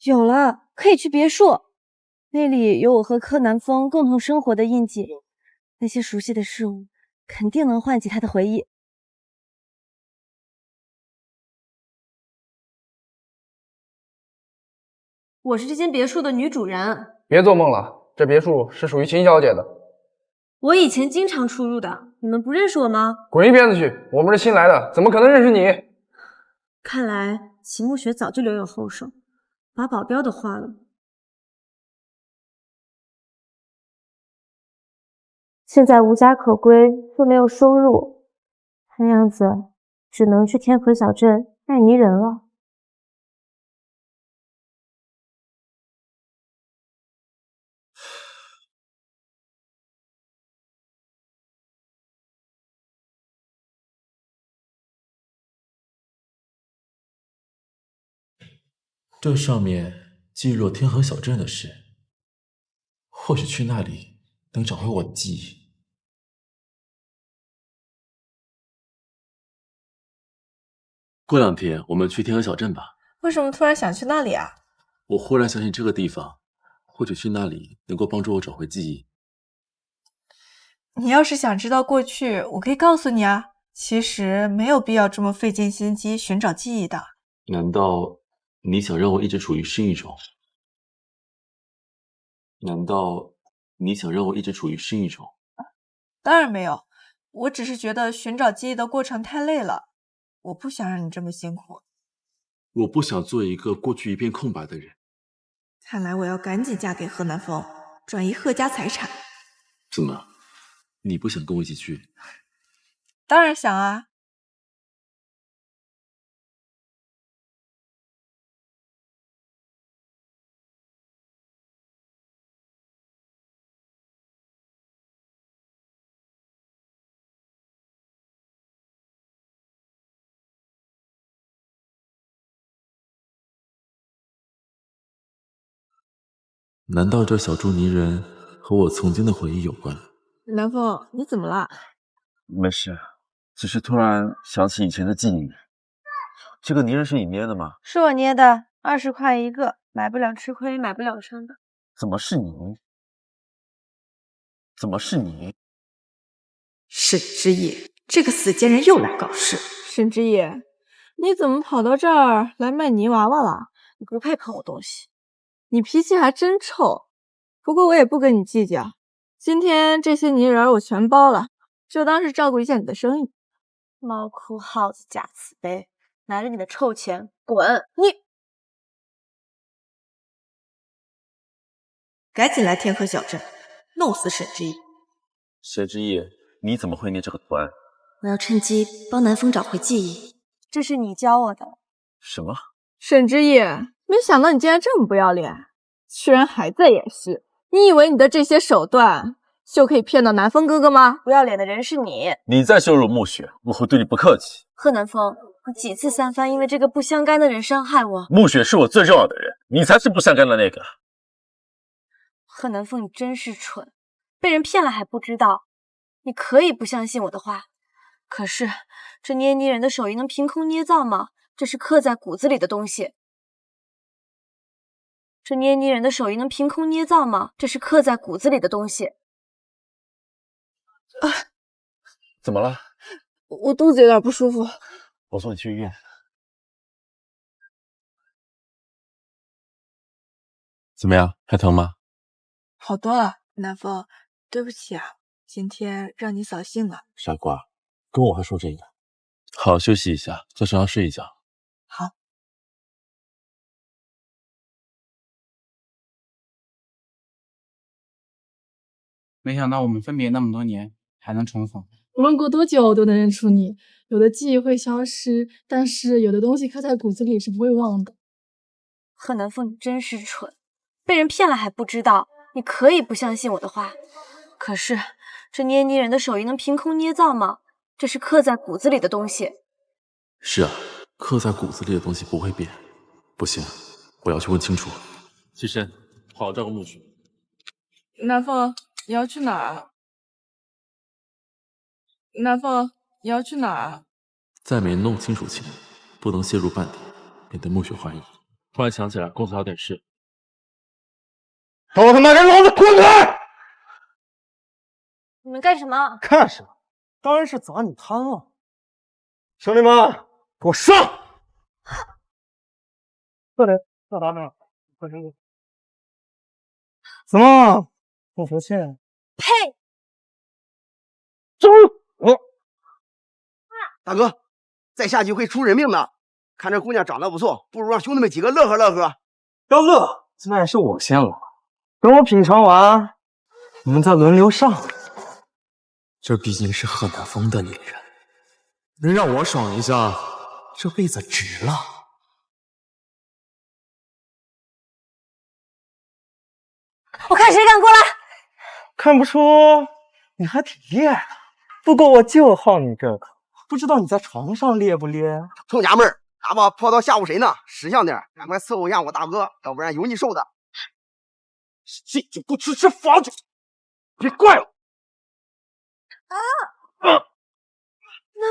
有了，可以去别墅，那里有我和柯南风共同生活的印记。那些熟悉的事物，肯定能唤起他的回忆。我是这间别墅的女主人。别做梦了，这别墅是属于秦小姐的。我以前经常出入的，你们不认识我吗？滚一边子去！我们是新来的，怎么可能认识你？看来秦慕雪早就留有后手，把保镖都换了。现在无家可归，又没有收入，看样子只能去天河小镇卖泥人了。这上面记录了天河小镇的事，或许去那里能找回我的记忆。过2天我们去天河小镇吧。为什么突然想去那里啊？我忽然相信这个地方，或许去那里能够帮助我找回记忆。你要是想知道过去，我可以告诉你啊。其实没有必要这么费尽心机寻找记忆的。难道你想让我一直处于失忆中？当然没有，我只是觉得寻找记忆的过程太累了，我不想让你这么辛苦。我不想做一个过去一片空白的人。看来我要赶紧嫁给贺南风，转移贺家财产。怎么，你不想跟我一起去？当然想啊。难道这小猪泥人和我曾经的回忆有关？南风，你怎么了？没事，只是突然想起以前的记忆。这个泥人是你捏的吗？是我捏的，20块一个，买不了吃亏，买不了伤的。怎么是你？沈之意，这个死贱人又来搞事。沈之意，你怎么跑到这儿来卖泥娃娃了？你不配碰我东西。你脾气还真臭，不过我也不跟你计较。今天这些泥人我全包了，就当是照顾一下你的生意。猫哭耗子假慈悲，拿着你的臭钱滚！你赶紧来天河小镇，弄死沈之意。沈之意，你怎么会捏这个图案？我要趁机帮南风找回记忆，这是你教我的。什么？沈之意，没想到你竟然这么不要脸，居然还在演戏。你以为你的这些手段就可以骗到南风哥哥吗？不要脸的人是你。你再羞辱暮雪，我会对你不客气。贺南风，你几次三番因为这个不相干的人伤害我。暮雪是我最重要的人，你才是不相干的那个。贺南风，你真是蠢，被人骗了还不知道。你可以不相信我的话，可是这捏泥人的手艺能凭空捏造吗？这是刻在骨子里的东西。这捏泥人的手艺能凭空捏造吗？这是刻在骨子里的东西。怎么了？我肚子有点不舒服，我送你去医院。怎么样？还疼吗？好多了。南风，对不起啊，今天让你扫兴了。傻瓜，跟我还说这个？好好休息一下，在床上睡一觉。好。没想到我们分别那么多年还能重逢。无论过多久都能认出你。有的记忆会消失，但是有的东西刻在骨子里是不会忘的。贺南风，你真是蠢，被人骗了还不知道。你可以不相信我的话，可是这捏泥人的手艺能凭空捏造吗？这是刻在骨子里的东西。是啊，刻在骨子里的东西不会变。不行，我要去问清楚。起身，好好照顾暮雪。南风，你要去哪儿啊？南风，你要去哪儿啊？在没弄清楚前，不能泄露半点，免得暮雪怀疑。突然想起来，公司还有点事。都他妈给老子滚开！你们干什么？干什么？当然是砸你摊了。兄弟们，给我上！快点，到达那儿，快点！怎么不服气？呸！走！大哥，再下去会出人命的。看这姑娘长得不错，不如让兄弟们几个乐呵乐呵。要乐，那也是我先来。等我品尝完，你们再轮流上。这毕竟是贺南风的女人，能让我爽一下，这辈子值了。我看谁敢过来！看不出你还挺厉害的，不过我就好你这个，不知道你在床上烈不烈？臭娘们儿，打把破刀吓唬谁呢？识相点，赶快伺候一下我大哥，要不然有你受的。进就不吃罚酒，别怪我。南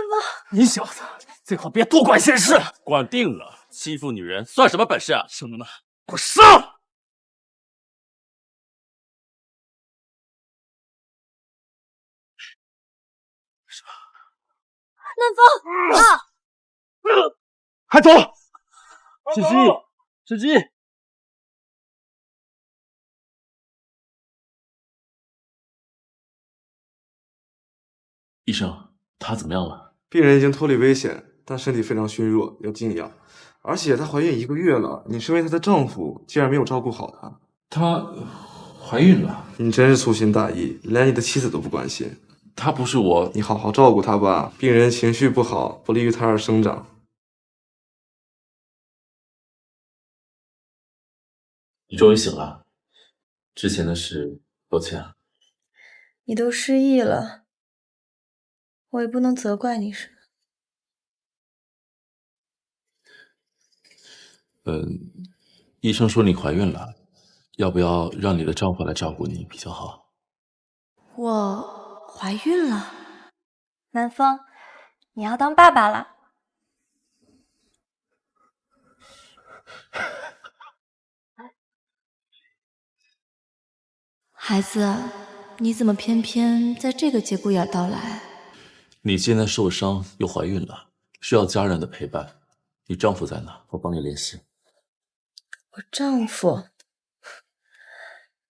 风，你小子最好别多管闲事。管定了，欺负女人算什么本事啊？兄弟们，给我上！南风啊！还走！吃鸡，吃鸡！医生，她怎么样了？病人已经脱离危险，但身体非常虚弱，要静养。而且她怀孕1个月了，你身为她的丈夫，竟然没有照顾好她。她怀孕了？你真是粗心大意，连你的妻子都不关心。她不是我，你好好照顾她吧。病人情绪不好，不利于胎儿生长。你终于醒了，之前的事抱歉。你都失忆了，我也不能责怪你什么。医生说你怀孕了，要不要让你的丈夫来照顾你比较好？我怀孕了，南风，你要当爸爸了。孩子，你怎么偏偏在这个节骨眼到来？你现在受伤又怀孕了，需要家人的陪伴。你丈夫在哪？我帮你联系。我丈夫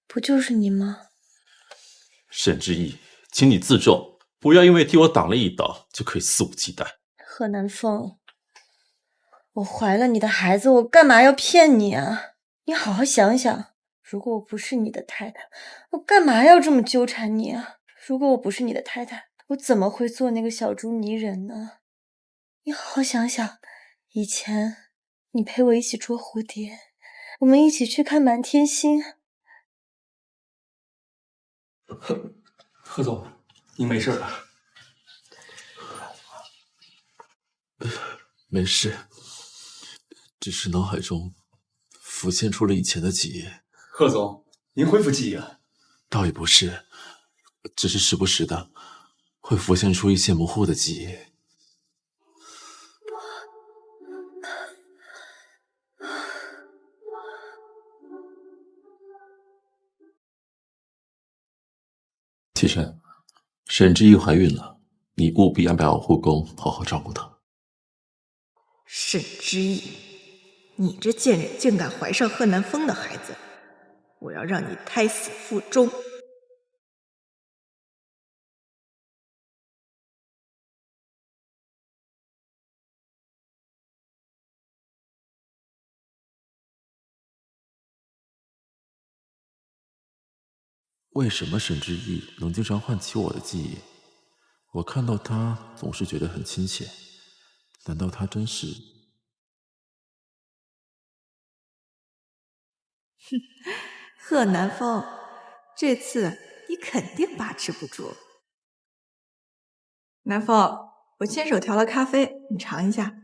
不就是你吗？沈之意，请你自重，不要因为替我挡了一刀就可以肆无忌惮。贺南风，我怀了你的孩子，我干嘛要骗你啊？你好好想想，如果我不是你的太太，我干嘛要这么纠缠你啊？如果我不是你的太太，我怎么会做那个小猪泥人呢？你好好想想，以前你陪我一起捉蝴蝶，我们一起去看满天星。贺总，你没事吧？没事，只是脑海中浮现出了以前的记忆。贺总，您恢复记忆了？倒也不是，只是时不时的会浮现出一些模糊的记忆。启辰，沈之意怀孕了，你务必安排好护工，好好照顾她。沈之意，你这贱人竟敢怀上贺南风的孩子，我要让你胎死腹中！为什么沈之意能经常唤起我的记忆？我看到他总是觉得很亲切，难道他真是……哼，贺南风，这次你肯定把持不住。南风，我亲手调了咖啡，你尝一下。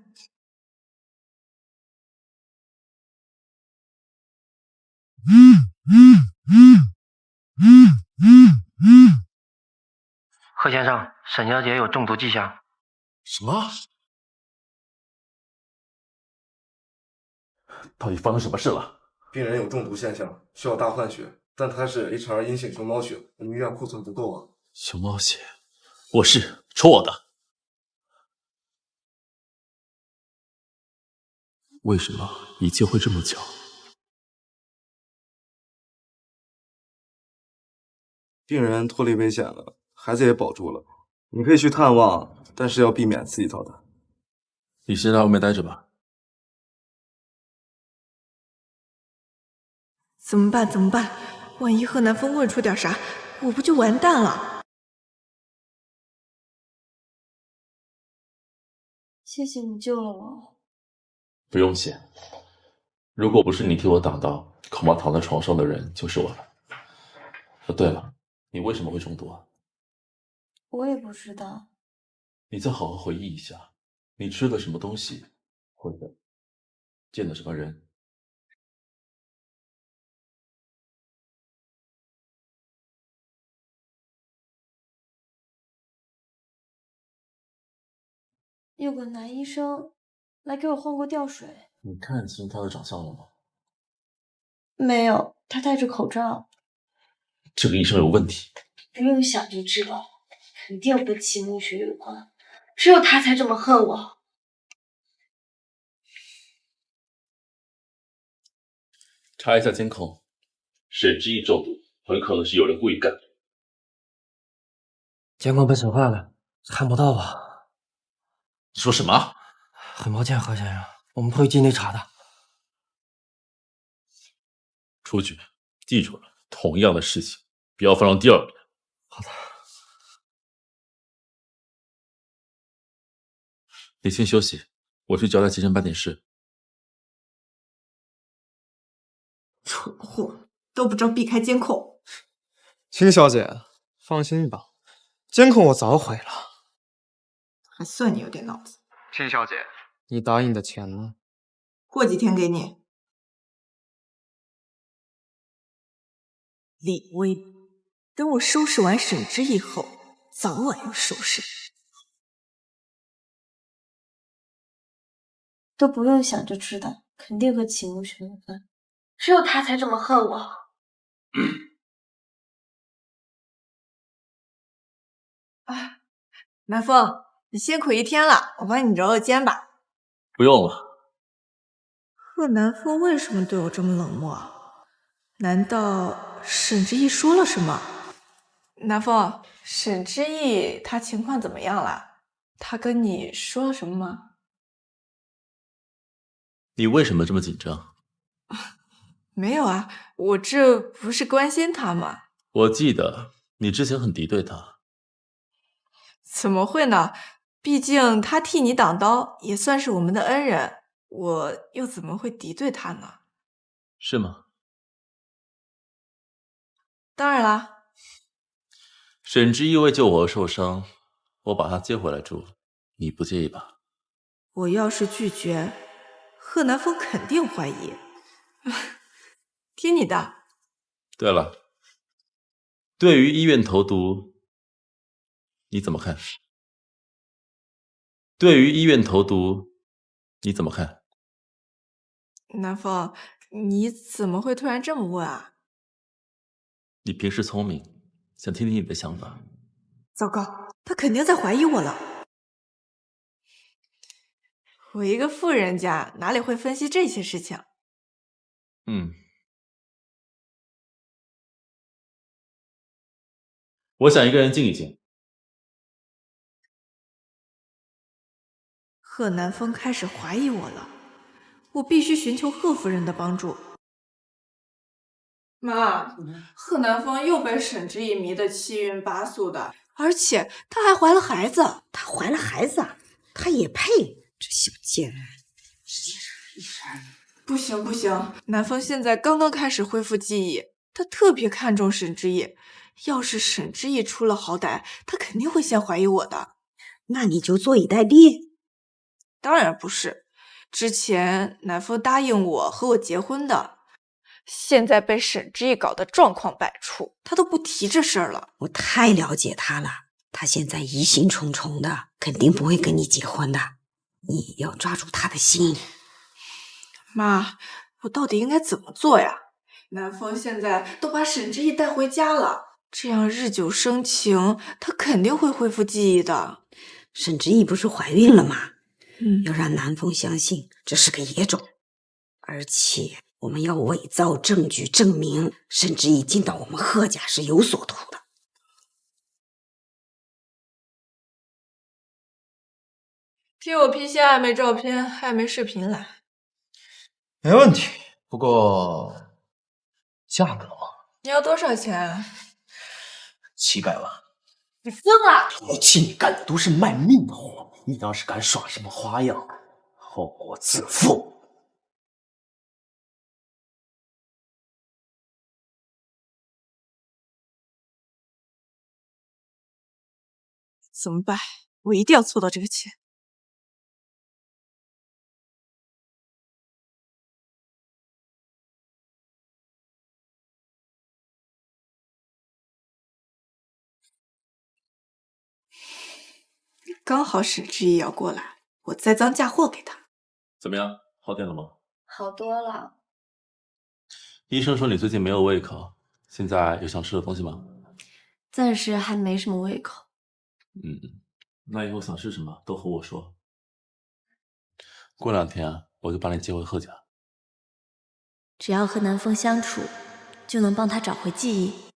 贺先生，沈小姐有中毒迹象。什么？到底发生什么事了？病人有中毒现象，需要大换血，但他是 HR 阴性熊猫血，我们医院库存不够啊。熊猫血，我是抽我的。为什么一切会这么巧？病人脱离危险了，孩子也保住了，你可以去探望，但是要避免刺激到他。你先在外面待着吧。怎么办？怎么办？万一贺南风问出点啥，我不就完蛋了？谢谢你救了我。不用谢。如果不是你替我挡刀，恐怕躺在床上的人就是我了。哦，对了，你为什么会中毒啊？我也不知道。你再好好回忆一下，你吃的什么东西，或者见的什么人？有个男医生来给我换过吊水。你看清他的长相了吗？没有，他戴着口罩。这个医生有问题。不用想就知道，肯定跟秦慕雪有关，只有他才这么恨我。查一下监控，沈之意中毒，很可能是有人故意干的。监控被损坏了，看不到吧？你说什么？很抱歉，何先生，我们会尽力查的。出去，记住了，同样的事情不要发生第二遍。好的。你先休息，我去交代急诊办点事。蠢货，都不知道避开监控。秦小姐，放心吧，监控我早毁了。还算你有点脑子。秦小姐，你答应的钱呢？过几天给你。李威，等我收拾完沈之意后，早晚要收拾。都不用想就知道，肯定和秦慕雪有关，只有他才这么恨我。啊，南风，你辛苦一天了，我帮你揉揉肩吧。不用了。贺南风为什么对我这么冷漠？难道沈之意说了什么？南风，沈之意他情况怎么样了？他跟你说了什么吗？你为什么这么紧张？没有啊，我这不是关心他吗？我记得你之前很敌对他。怎么会呢？毕竟他替你挡刀，也算是我们的恩人，我又怎么会敌对他呢？是吗？当然啦。沈之意为救我而受伤，我把他接回来住，你不介意吧？我要是拒绝，贺南风肯定怀疑。听你的。对了，对于医院投毒，你怎么看？对于医院投毒，你怎么看？南风，你怎么会突然这么问啊？你平时聪明，想听听你的想法。糟糕，他肯定在怀疑我了。我一个富人家，哪里会分析这些事情？我想一个人静一静。贺南风开始怀疑我了，我必须寻求贺夫人的帮助。妈，贺南风又被沈之意迷得七晕八素的，而且她还怀了孩子。她怀了孩子，她也配？这小贱人！不行不行，南风现在刚刚开始恢复记忆，他特别看重沈之意。要是沈之意出了好歹，他肯定会先怀疑我的。那你就坐以待毙？当然不是，之前南风答应我和我结婚的，现在被沈之意搞得状况百出，他都不提这事儿了。我太了解他了，他现在疑心重重的，肯定不会跟你结婚的。你要抓住他的心。妈，我到底应该怎么做呀？南风现在都把沈之意带回家了，这样日久生情，他肯定会恢复记忆的。沈之意不是怀孕了吗？要让南风相信这是个野种，而且我们要伪造证据证明沈之意进到我们贺家是有所图的。替我批些暧昧照片、暧昧视频来。没问题，不过价格嘛，你要多少钱？700万。你疯了！我替你干的都是卖命的活，你要是敢耍什么花样，后果自负。怎么办？我一定要凑到这个钱。刚好沈之意要过来，我栽赃嫁祸给他。怎么样，好点了吗？好多了。医生说你最近没有胃口，现在有想吃的东西吗？暂时还没什么胃口。那以后想吃什么都和我说。过2天我就把你接回贺家。只要和南风相处，就能帮他找回记忆。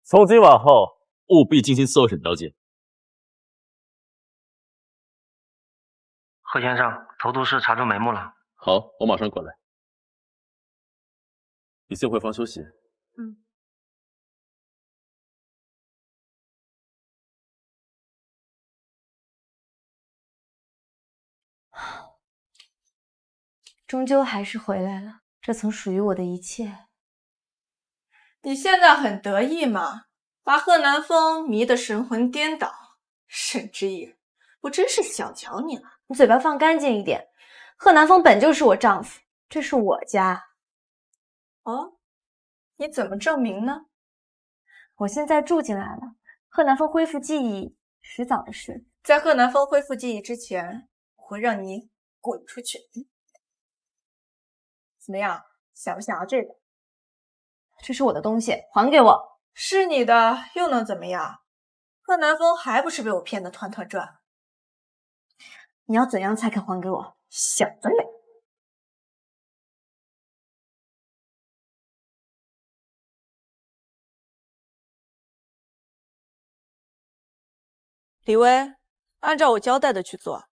从今往后，务必进行搜审交接。贺先生，头都市查出眉目了。好，我马上过来。你先回房休息。终究还是回来了，这曾属于我的一切。你现在很得意吗？把贺南风迷得神魂颠倒。沈之意，我真是小瞧你了。你嘴巴放干净一点。贺南风本就是我丈夫，这是我家。哦，你怎么证明呢？我现在住进来了，贺南风恢复记忆迟早的事。在贺南风恢复记忆之前，我会让你滚出去。怎么样，想不想要这个？这是我的东西，还给我。是你的又能怎么样？贺南风还不是被我骗得团团转？你要怎样才肯还给我？想得美！李薇，按照我交代的去做。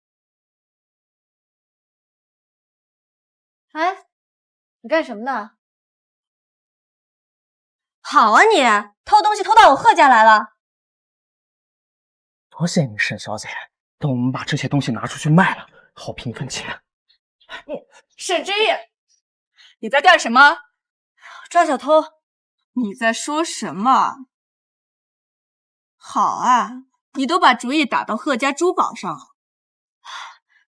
哎，你干什么呢？好啊你，偷东西偷到我贺家来了。多谢你，沈小姐。等我们把这些东西拿出去卖了，好平分钱。沈之意，你在干什么？抓小偷。你在说什么？好啊，你都把主意打到贺家珠宝上了。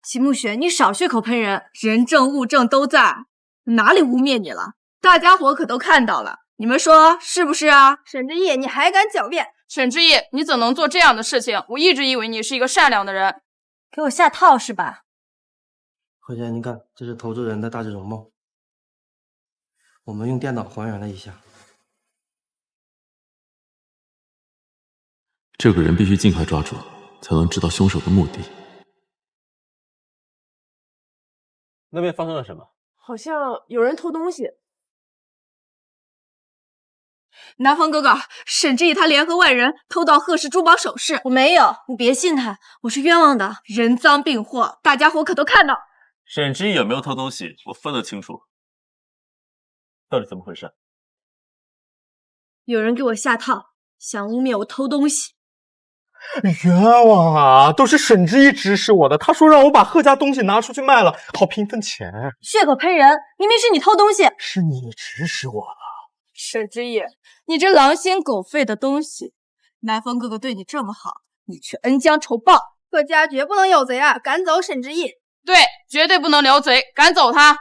秦慕雪，你少血口喷人，人证物证都在，哪里污蔑你了？大家伙可都看到了，你们说是不是啊？沈之意，你还敢狡辩？沈之意，你怎能做这样的事情？我一直以为你是一个善良的人。给我下套是吧？贺姐，您看，这是投资人的大致容貌，我们用电脑还原了一下。这个人必须尽快抓住，才能知道凶手的目的。那边发生了什么？好像有人偷东西。南风哥哥，沈之意他联合外人偷盗贺氏珠宝首饰。我没有，你别信他，我是冤枉的。人赃并获，大家伙可都看到。沈之意有没有偷东西，我分得清楚。到底怎么回事？有人给我下套，想污蔑我偷东西。冤枉啊！都是沈之意指使我的，他说让我把贺家东西拿出去卖了，好平分钱。血口喷人，明明是你偷东西。是你指使我了。沈之意，你这狼心狗肺的东西！南风哥哥对你这么好，你却恩将仇报。贺家绝不能有贼啊！赶走沈之意。对，绝对不能留贼，赶走他。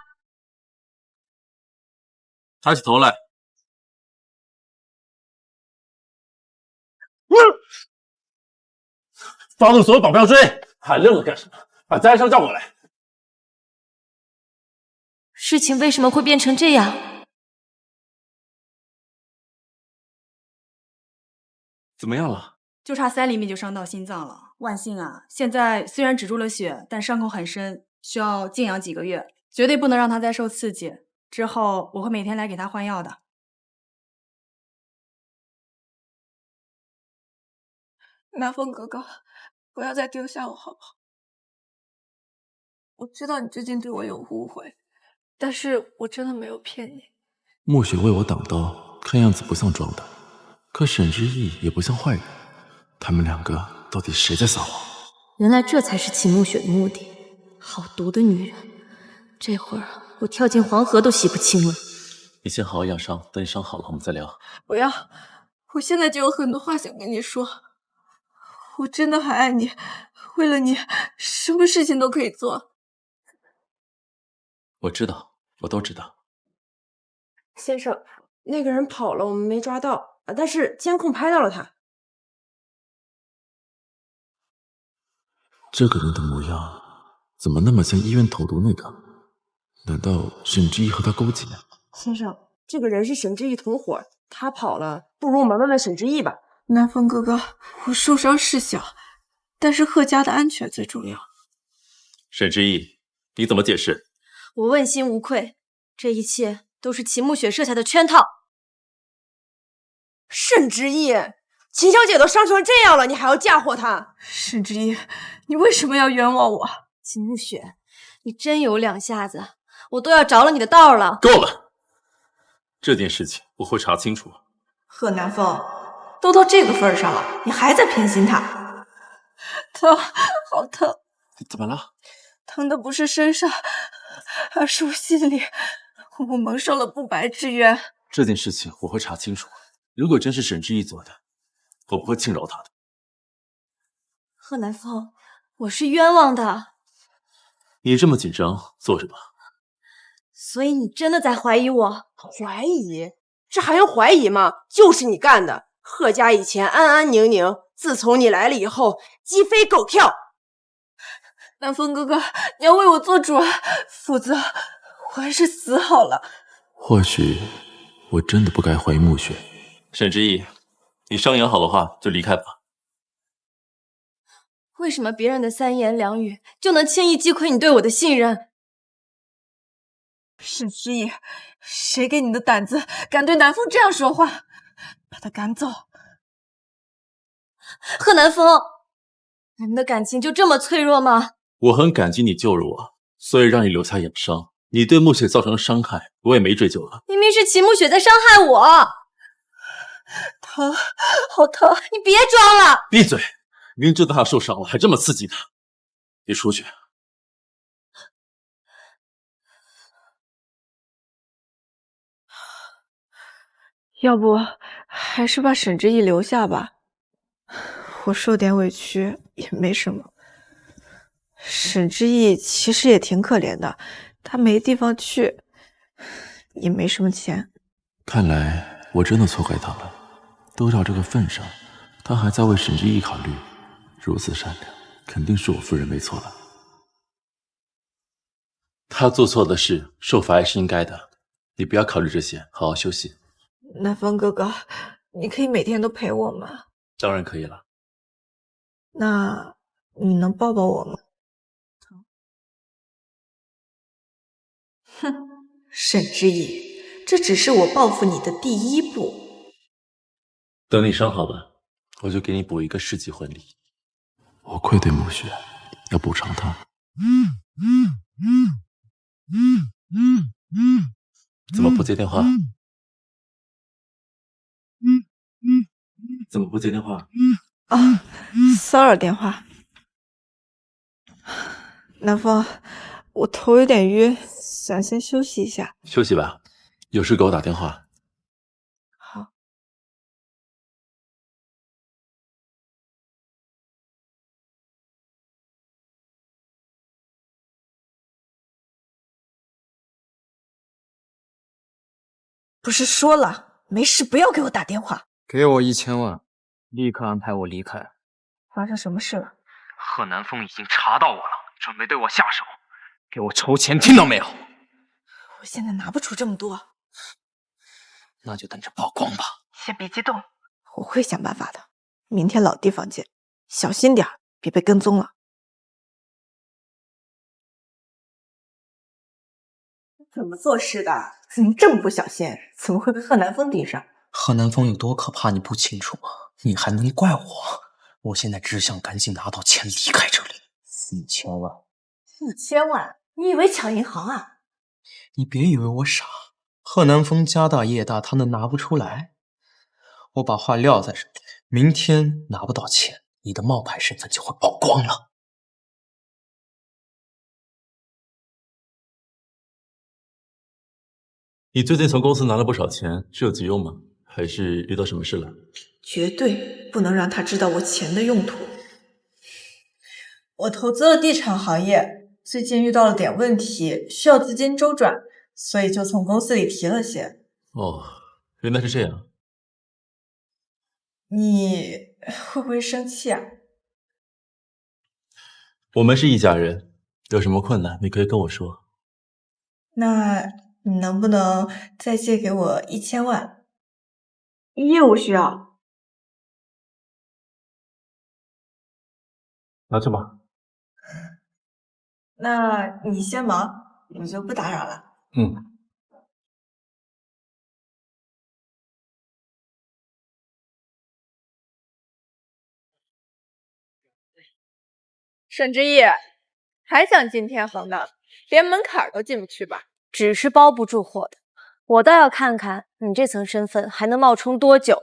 抬起头来。发动所有保镖追！还愣着干什么？把家商叫过来。事情为什么会变成这样？怎么样了？就差3厘米就伤到心脏了，万幸啊！现在虽然止住了血，但伤口很深，需要静养几个月，绝对不能让他再受刺激。之后我会每天来给他换药的。南风哥哥，不要再丢下我好不好？我知道你最近对我有误会，但是我真的没有骗你。墨雪为我挡刀，看样子不像装的，可沈之意也不像坏人。他们两个到底谁在撒谎？原来这才是秦慕雪的目的，好毒的女人！这会儿我跳进黄河都洗不清了。你先好好养伤，等你伤好了我们再聊。不要，我现在就有很多话想跟你说。我真的很爱你，为了你，什么事情都可以做。我知道，我都知道。先生，那个人跑了，我们没抓到，但是监控拍到了他。这个人的模样怎么那么像医院投毒那个？难道沈之意和他勾结？先生，这个人是沈之意同伙，他跑了，不如我们问问沈之意吧。南风哥哥，我受伤是小，但是贺家的安全最重要。沈之意，你怎么解释？我问心无愧，这一切都是齐慕雪设下的圈套。沈之意，秦小姐都伤成这样了，你还要嫁祸她？沈之意，你为什么要冤枉我？齐慕雪，你真有两下子，我都要着了你的道了。够了，这件事情我会查清楚。贺南风，都到这个份上了，你还在偏心他？疼，好疼！怎么了？疼的不是身上，而是我心里，我蒙受了不白之冤。这件事情我会查清楚。如果真是沈之意做的，我不会轻饶他的。贺南风，我是冤枉的。你这么紧张，坐着吧。所以你真的在怀疑我？怀疑？这还用怀疑吗？就是你干的。贺家以前安安宁宁，自从你来了以后，鸡飞狗跳。南风哥哥，你要为我做主啊，否则我还是死好了。或许我真的不该怀疑慕雪。沈之意，你伤养好的话就离开吧。为什么别人的三言两语就能轻易击溃你对我的信任？沈之意，谁给你的胆子，敢对南风这样说话？把他赶走。贺南风，你们的感情就这么脆弱吗？我很感激你救了我，所以让你留下养伤。你对慕雪造成伤害，我也没追究了。明明是齐慕雪在伤害我。疼，好疼！你别装了！闭嘴！明知道他受伤了，还这么刺激他，别出去。要不还是把沈之意留下吧，我受点委屈也没什么。沈之意其实也挺可怜的，他没地方去，也没什么钱。看来我真的错怪他了，都到这个份上，他还在为沈之意考虑，如此善良，肯定是我夫人没错了。他做错的事，受罚也是应该的。你不要考虑这些，好好休息。南风哥哥，你可以每天都陪我吗？当然可以了。那你能抱抱我吗？哼，沈之意，这只是我报复你的第一步。等你伤好了，我就给你补一个世纪婚礼。我愧对慕雪，要补偿她。怎么不接电话？怎么不接电话？啊，骚扰电话。南风，我头有点晕，想先休息一下。休息吧，有事给我打电话。好。不是说了，没事不要给我打电话。给我1000万，立刻安排我离开。发生什么事了？贺南风已经查到我了，准备对我下手，给我筹钱，听到没有？我现在拿不出这么多，那就等着曝光吧。先别激动，我会想办法的。明天老地方见，小心点，别被跟踪了。怎么做事的？你这么不小心，怎么会被贺南风盯上？贺南风有多可怕，你不清楚吗？你还能怪我？我现在只想赶紧拿到钱，离开这里。4000万，4000万？你以为抢银行啊？你别以为我傻，贺南风家大业大，他能拿不出来？我把话撂在这，明天拿不到钱，你的冒牌身份就会曝光了。你最近从公司拿了不少钱，是有急用吗？还是遇到什么事了？绝对不能让他知道我钱的用途。我投资了地产行业，最近遇到了点问题，需要资金周转，所以就从公司里提了些。哦，原来是这样。你会不会生气啊？我们是一家人，有什么困难你可以跟我说。那你能不能再借给我1000万？业务需要。拿着吧。那你先忙，我就不打扰了。嗯。沈之意，还想进天恒呢，连门槛都进不去吧？纸是包不住火的，我倒要看看你这层身份还能冒充多久。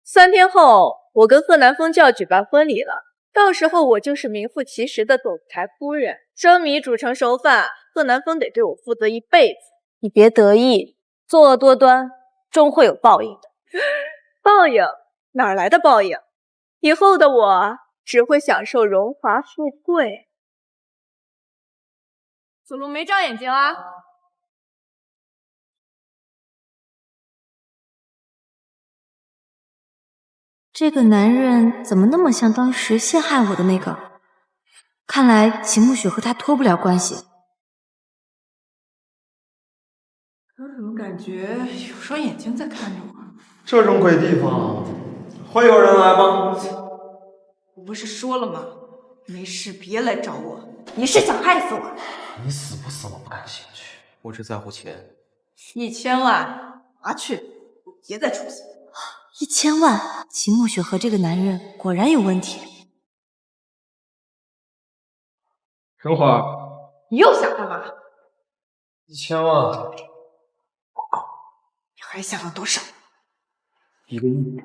3天后，我跟贺南风就要举办婚礼了，到时候我就是名副其实的总裁夫人，生米煮成熟饭，贺南风得对我负责一辈子。你别得意，作恶多端，终会有报应的。报应？哪来的报应？以后的我只会享受荣华富贵。子路没长眼睛啊！这个男人怎么那么像当时陷害我的那个？看来秦慕雪和他脱不了关系。可怎么感觉有双眼睛在看着我？这种鬼地方，会有人来吗？我不是说了吗？没事别来找我，你是想害死我？你死不死我不感兴趣，我只在乎钱。1000万，拿去，别再出现。1000万，秦慕雪和这个男人果然有问题。等会儿，你又想干嘛？1000万，你还想要多少？1个亿。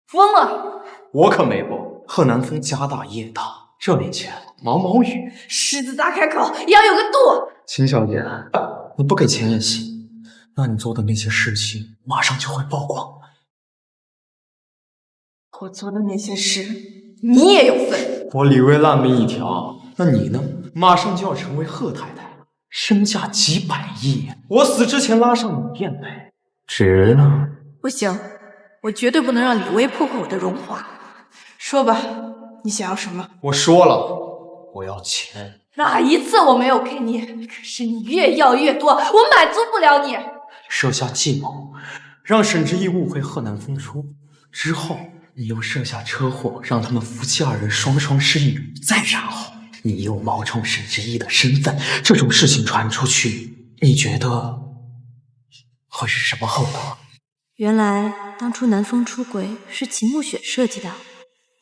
疯了！我可没疯。贺南风家大业大，这点钱毛毛雨。狮子大开口也要有个度。秦小姐，你不给钱也行，那你做的那些事情马上就会曝光。我做的那些事，你也有份。我李薇烂命一条，那你呢？马上就要成为贺太太，身价几百亿，我死之前拉上你垫背，值呢？不行，我绝对不能让李薇破坏我的荣华。说吧，你想要什么？我说了，我要钱。哪一次我没有给你？可是你越要越多，我满足不了你。设下计谋，让沈之意误会贺南风出，之后你又设下车祸，让他们夫妻2人双双失忆，再然后你又冒充沈之意的身份，这种事情传出去，你觉得会是什么后果？原来当初南风出轨是秦慕雪设计的，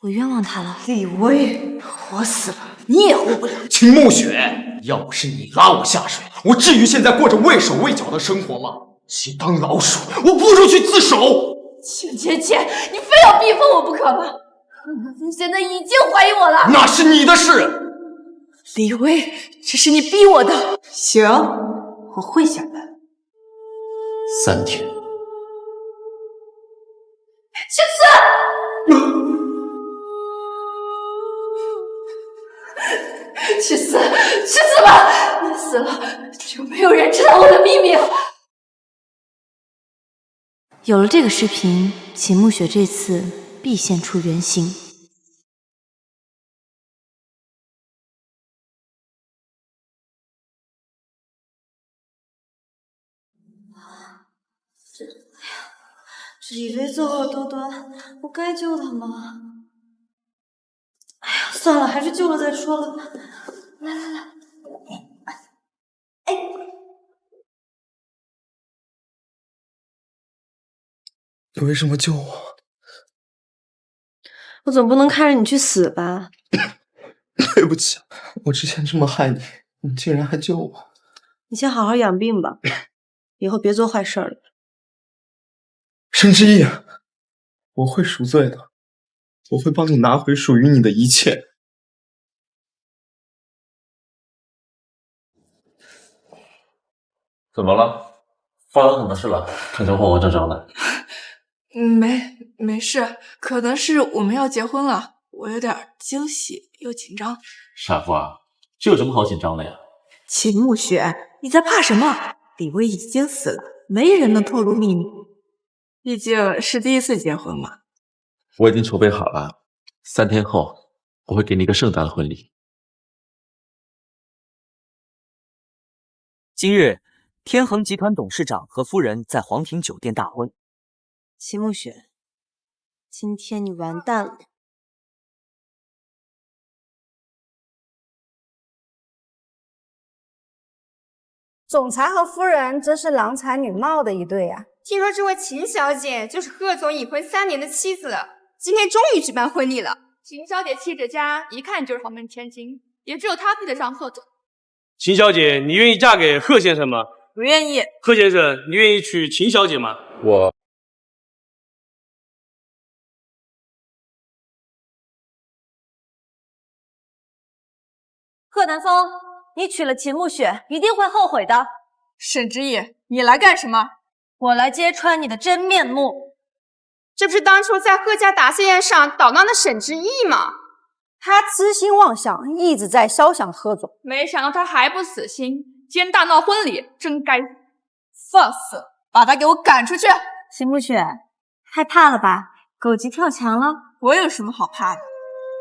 我冤枉他了。李薇，活死了，你也活不了。秦慕雪，要不是你拉我下水，我至于现在过着畏手畏脚的生活吗？去当老鼠，我不如去自首。钱，你非要逼疯我不可吗？贺南风现在已经怀疑我了。那是你的事。李薇，这是你逼我的。行，我会想办法。 3天。去死！去死！去死吧！你死了，就没有人知道我的秘密了。有了这个视频，秦慕雪这次必现出原形。这李薇作恶多端，我该救她吗？哎呀，算了，还是救了再说了。来，你为什么救我？我总不能看着你去死吧？对不起，我之前这么害你，你竟然还救我。你先好好养病吧，以后别做坏事了。申之意，我会赎罪的，我会帮你拿回属于你的一切。怎么了？发生什么事了？看着慌慌张张的。没事，可能是我们要结婚了，我有点惊喜又紧张。傻瓜，这有什么好紧张的呀？秦慕雪，你在怕什么？李薇已经死了，没人能透露秘密。毕竟是第一次结婚嘛。我已经筹备好了，3天后我会给你一个盛大的婚礼。今日，天恒集团董事长和夫人在皇庭酒店大婚。秦慕雪，今天你完蛋了。总裁和夫人真是郎才女貌的一对呀！听说这位秦小姐就是贺总已婚3年的妻子了，今天终于举办婚礼了。秦小姐气质佳，一看就是豪门千金，也只有她配得上贺总。秦小姐，你愿意嫁给贺先生吗？不愿意。贺先生，你愿意娶秦小姐吗？我贺南风，你娶了秦慕雪，一定会后悔的。沈之意，你来干什么？我来揭穿你的真面目。这不是当初在贺家答谢宴上捣乱的沈之意吗？他痴心妄想，一直在肖想贺总。没想到他还不死心，今天大闹婚礼，真该死！放肆！把他给我赶出去！秦慕雪，害怕了吧？狗急跳墙了？我有什么好怕的？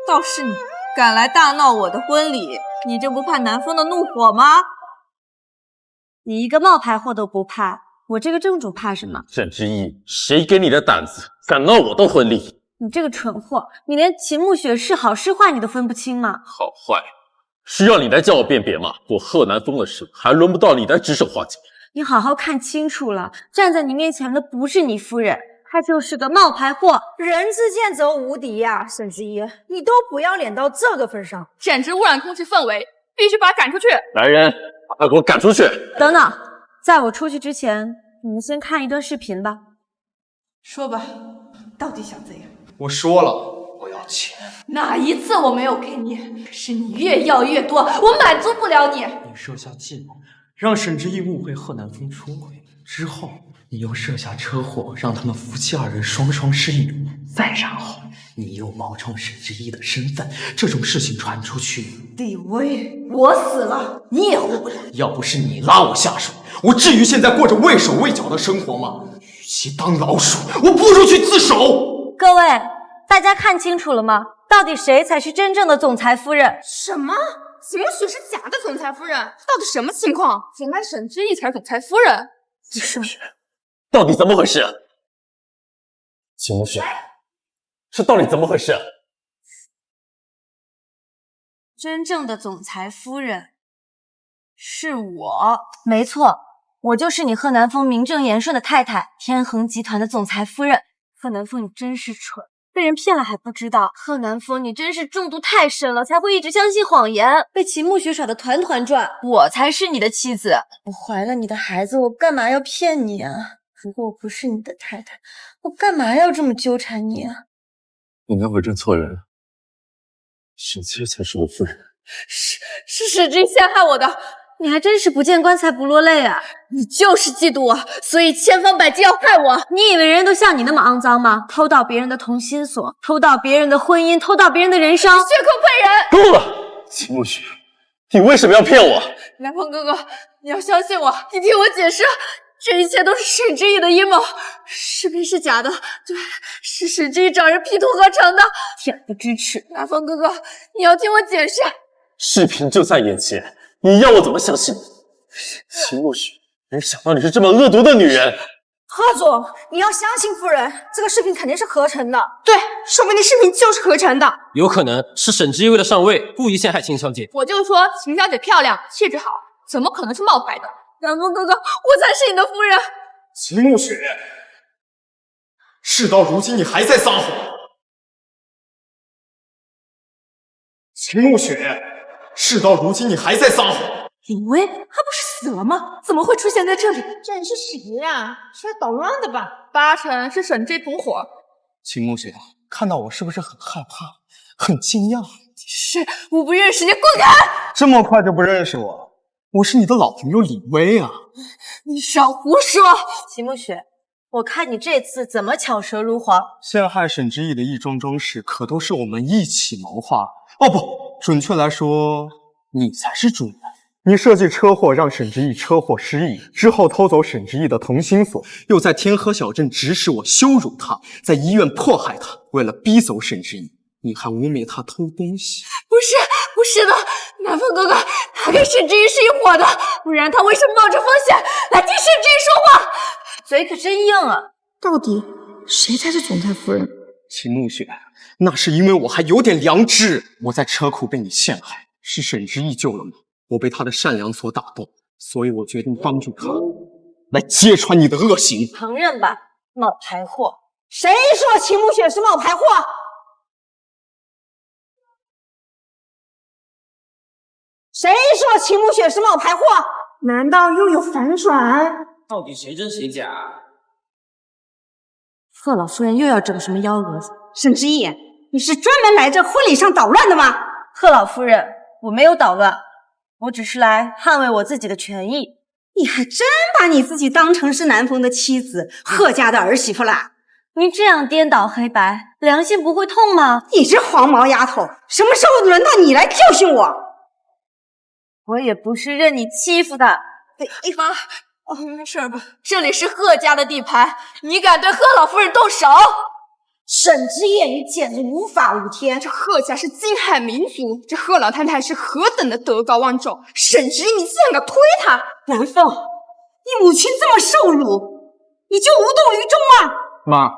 倒是你敢来大闹我的婚礼，你就不怕南风的怒火吗？你一个冒牌货都不怕，我这个正主怕什么？沈之意，谁给你的胆子敢闹我的婚礼？你这个蠢货，你连秦慕雪是好是坏你都分不清吗？好坏，需要你来教我辨别吗？我贺南风的事，还轮不到你来指手画脚。你好好看清楚了，站在你面前的不是你夫人，她就是个冒牌货。人之见则无敌呀，沈之一，你都不要脸到这个份上，简直污染空气氛围，必须把他赶出去！来人，把他给我赶出去！等等，在我出去之前，你们先看一段视频吧。说吧，到底想怎样？我说了，我要钱。哪一次我没有给你？可是你越要越多，我满足不了你。你设下计谋，让沈之意误会贺南风出轨，之后你又设下车祸，让他们夫妻2人双双失忆，再然后你又冒充沈之意的身份，这种事情传出去，李薇，我死了，你也活不了。要不是你拉我下水，我至于现在过着畏手畏脚的生活吗？与其当老鼠，我不如去自首。各位，大家看清楚了吗？到底谁才是真正的总裁夫人？什么？秦慕雪是假的总裁夫人？到底什么情况？原来沈之意才是总裁夫人。秦慕雪，到底怎么回事？秦慕雪，这到底怎么回事？真正的总裁夫人是我，没错，我就是你贺南风名正言顺的太太，天恒集团的总裁夫人。贺南风，你真是蠢，被人骗了还不知道。贺南风，你真是中毒太深了，才会一直相信谎言，被秦慕雪耍得团团转。我才是你的妻子，我怀了你的孩子，我干嘛要骗你啊？如果我不是你的太太，我干嘛要这么纠缠你啊？应该我认错人了，沈之意才是我夫人。是沈之意陷害我的。你还真是不见棺材不落泪啊！你就是嫉妒我，所以千方百计要害我。你以为人人都像你那么肮脏吗？偷盗别人的同心锁，偷盗别人的婚姻，偷盗别人的人生，血口喷人！够了，秦慕雪，你为什么要骗我？南风哥哥，你要相信我，你听我解释，这一切都是沈之意的阴谋，视频是假的，对，是沈之意找人 P 图合成的，恬不知耻！南风哥哥，你要听我解释，视频就在眼前。你要我怎么相信？秦慕雪，没想到你是这么恶毒的女人。贺总，你要相信夫人，这个视频肯定是合成的。对，说不定视频就是合成的。有可能是沈之意为了上位，故意陷害秦小姐。我就说秦小姐漂亮，气质好，怎么可能是冒牌的？南风哥哥，我才是你的夫人。秦慕雪，事到如今你还在撒谎。秦慕雪。事到如今，你还在撒谎。李薇，她不是死了吗？怎么会出现在这里？这人是谁呀？是来捣乱的吧？8成是沈之意同伙。秦慕雪，看到我是不是很害怕，很惊讶？是，我不认识你，滚开！这么快就不认识我？我是你的老朋友李薇啊！你少胡说！秦慕雪，我看你这次怎么巧舌如簧。陷害沈之意的一桩桩事，可都是我们一起谋划。哦不，准确来说，你才是主人。你设计车祸让沈之意车祸失忆，之后偷走沈之意的同心锁，又在天河小镇指使我羞辱他，在医院迫害他。为了逼走沈之意，你还污蔑他偷东西。不是的，南风哥哥，他跟沈之意是一伙的，不然他为什么冒着风险来替沈之意说话？嘴可真硬啊！到底谁才是总裁夫人？秦慕雪，那是因为我还有点良知。我在车库被你陷害，是沈之意救了我，我被他的善良所打动，所以我决定帮助他，来揭穿你的恶行。承认吧，冒牌货！谁说秦慕雪是冒牌货？谁说秦慕雪是冒牌货？难道又有反转？到底谁真谁假？贺老夫人又要整什么幺蛾子？沈之意，你是专门来这婚礼上捣乱的吗？贺老夫人，我没有捣乱，我只是来捍卫我自己的权益。你还真把你自己当成是南风的妻子，贺家的儿媳妇啦？您这样颠倒黑白，良心不会痛吗？你这黄毛丫头，什么时候轮到你来教训我？我也不是任你欺负的。妈，没事吧？这里是贺家的地盘，你敢对贺老夫人动手？沈之夜，你简直无法无天！这贺家是金海民族，这贺老太太是何等的德高望重，沈之意你竟然敢推她！南风，你母亲这么受辱，你就无动于衷吗？妈，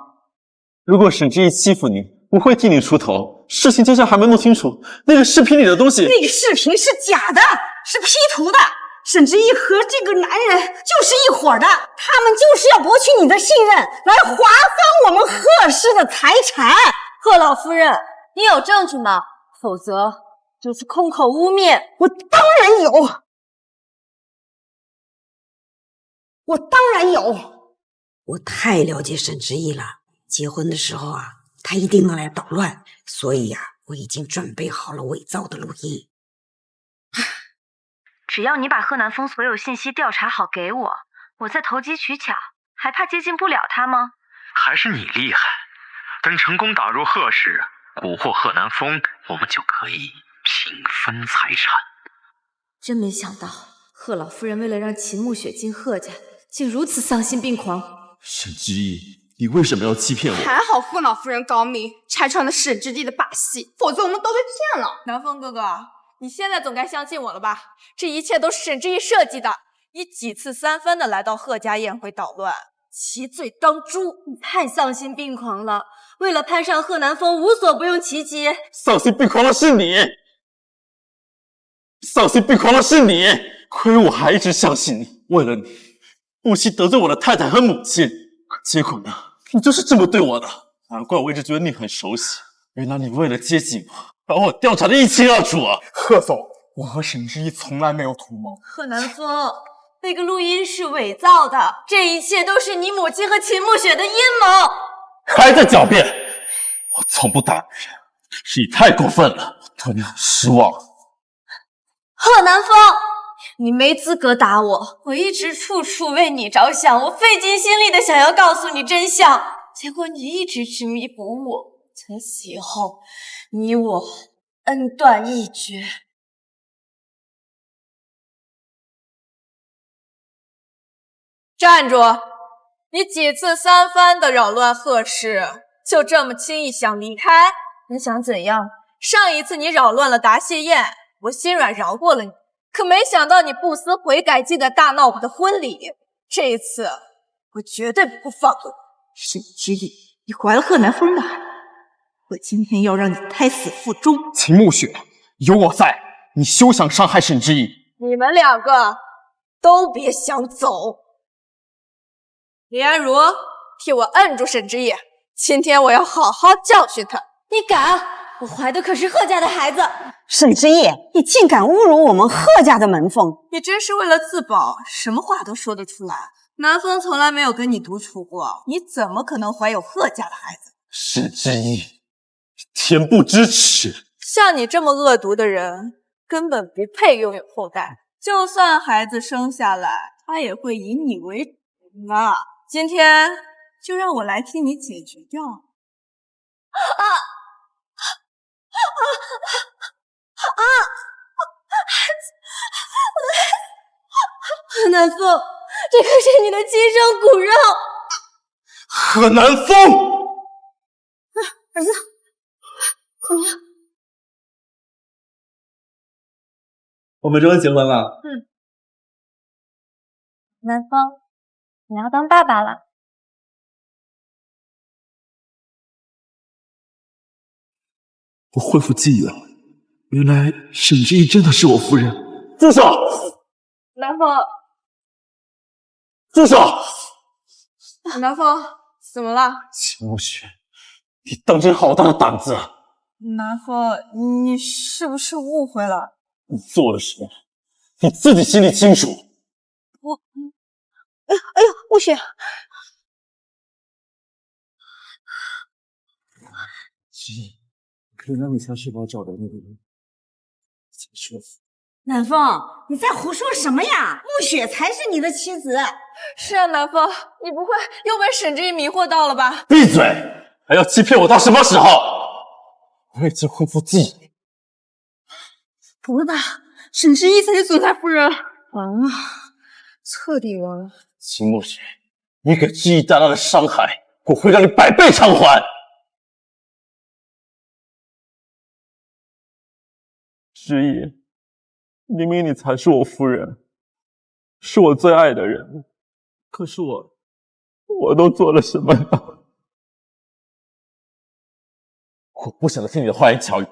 如果沈之意欺负你，我会替你出头。事情真相还没弄清楚，那个视频里的东西，那个视频是假的，是 P 图的。沈之意和这个男人就是一伙的，他们就是要博取你的信任，来划分我们贺氏的财产。贺老夫人，你有证据吗？否则就是空口污蔑。我当然有，我当然有。我太了解沈之意了，结婚的时候啊，他一定要来捣乱，所以呀，我已经准备好了伪造的录音。只要你把贺南风所有信息调查好给我，我再投机取巧，还怕接近不了他吗？还是你厉害，等成功打入贺氏，蛊惑贺南风，我们就可以平分财产。真没想到，贺老夫人为了让秦慕雪进贺家，竟如此丧心病狂。沈之意，你为什么要欺骗我？还好贺老夫人高明，拆穿了沈之意的把戏，否则我们都被骗了。南风哥哥，你现在总该相信我了吧？这一切都是沈之意设计的，你几次三番的来到贺家宴会捣乱，其罪当诛。你太丧心病狂了，为了攀上贺南风，无所不用其极。丧心病狂的是你，丧心病狂的是你！亏我还一直相信你，为了你，不惜得罪我的太太和母亲，结果呢，你就是这么对我的。难怪我一直觉得你很熟悉，原来你为了接近我，把我调查的一清二楚啊！贺总，我和沈之意从来没有图谋。贺南风，那个录音是伪造的，这一切都是你母亲和秦慕雪的阴谋。还在狡辩！我从不打人，是你太过分了，我对你很失望。贺南风，你没资格打我，我一直处处为你着想，我费尽心力的想要告诉你真相，结果你一直执迷不悟。从此以后，你我恩断义绝。站住！你几次三番的扰乱贺氏，就这么轻易想离开？你想怎样？上一次你扰乱了答谢宴，我心软饶过了你，可没想到你不思悔改，竟敢大闹我的婚礼。这一次，我绝对不会放过你。沈之意，你怀了贺南风的孩，我今天要让你胎死腹中。秦慕雪，有我在，你休想伤害沈之意。你们两个都别想走。林安如，替我摁住沈之意，今天我要好好教训他。你敢？我怀的可是贺家的孩子。沈之意，你竟敢侮辱我们贺家的门风！你真是为了自保，什么话都说得出来。南风从来没有跟你独处过，你怎么可能怀有贺家的孩子？沈之意，恬不知耻！像你这么恶毒的人，根本不配拥有后代。就算孩子生下来，他也会以你为主啊！今天就让我来替你解决掉。贺南风，这可是你的亲生骨肉。贺南风，儿子，怎么样？我们终于结婚了。南风，你要当爸爸了。我恢复记忆了，原来沈之意真的是我夫人。住手！南风，住手！南风，怎么了？秦慕雪，你当真好大的胆子！南风，你是不是误会了？你做了什么，你自己心里清楚。我，哎呀，慕雪，之意，可以让你向雪宝找的那个人怎么说服？南风，你在胡说什么呀？慕雪才是你的妻子。是啊，南风，你不会又被沈之意迷惑到了吧？闭嘴！还要欺骗我到什么时候？我已经恢复记忆。不会吧？沈之意才是总裁夫人？完了，彻底完了。秦慕雪，你给之意带来的伤害，我会让你百倍偿还。之意，明明你才是我夫人，是我最爱的人，可是我都做了什么呢？我不想再听你的花言巧语，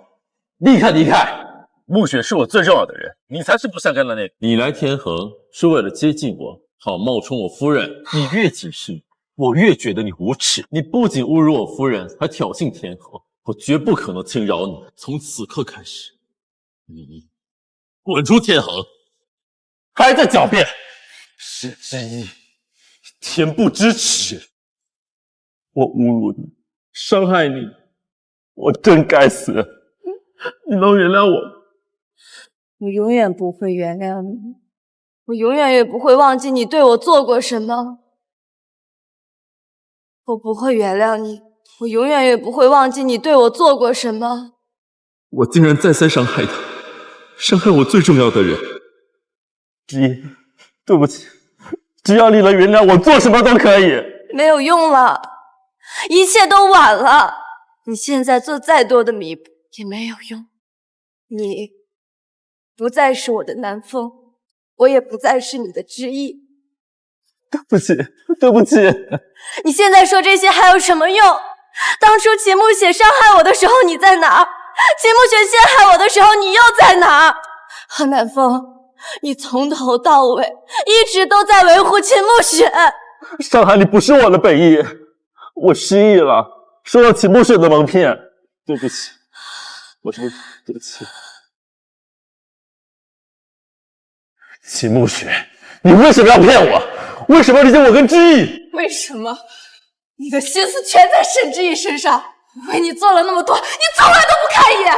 立刻离开！慕雪是我最重要的人，你才是不相干的那个。你来天恒是为了接近我，好冒充我夫人。你越解释，我越觉得你无耻。你不仅侮辱我夫人，还挑衅天恒，我绝不可能轻饶你。从此刻开始，你滚出天恒！还在狡辩？沈之意，恬不知耻！我侮辱你，伤害你，我真该死！你能原谅我？我永远不会原谅你，我永远也不会忘记你对我做过什么。我不会原谅你，我永远也不会忘记你对我做过什么。我竟然再三伤害他，伤害我最重要的人。之意，对不起，只要你能原谅我，做什么都可以。没有用了，一切都晚了。你现在做再多的弥补也没有用。你不再是我的南风，我也不再是你的之意。对不起，对不起。你现在说这些还有什么用？当初秦慕雪伤害我的时候你在哪儿？秦慕雪陷害我的时候你又在哪儿？何南风，你从头到尾一直都在维护秦慕雪。伤害你不是我的本意，我失忆了，受到秦慕雪的蒙骗，对不起，我说对不起。秦慕雪，你为什么要骗我？为什么理解我跟之意？为什么？你的心思全在沈之意身上，我为你做了那么多，你从来都不看一眼，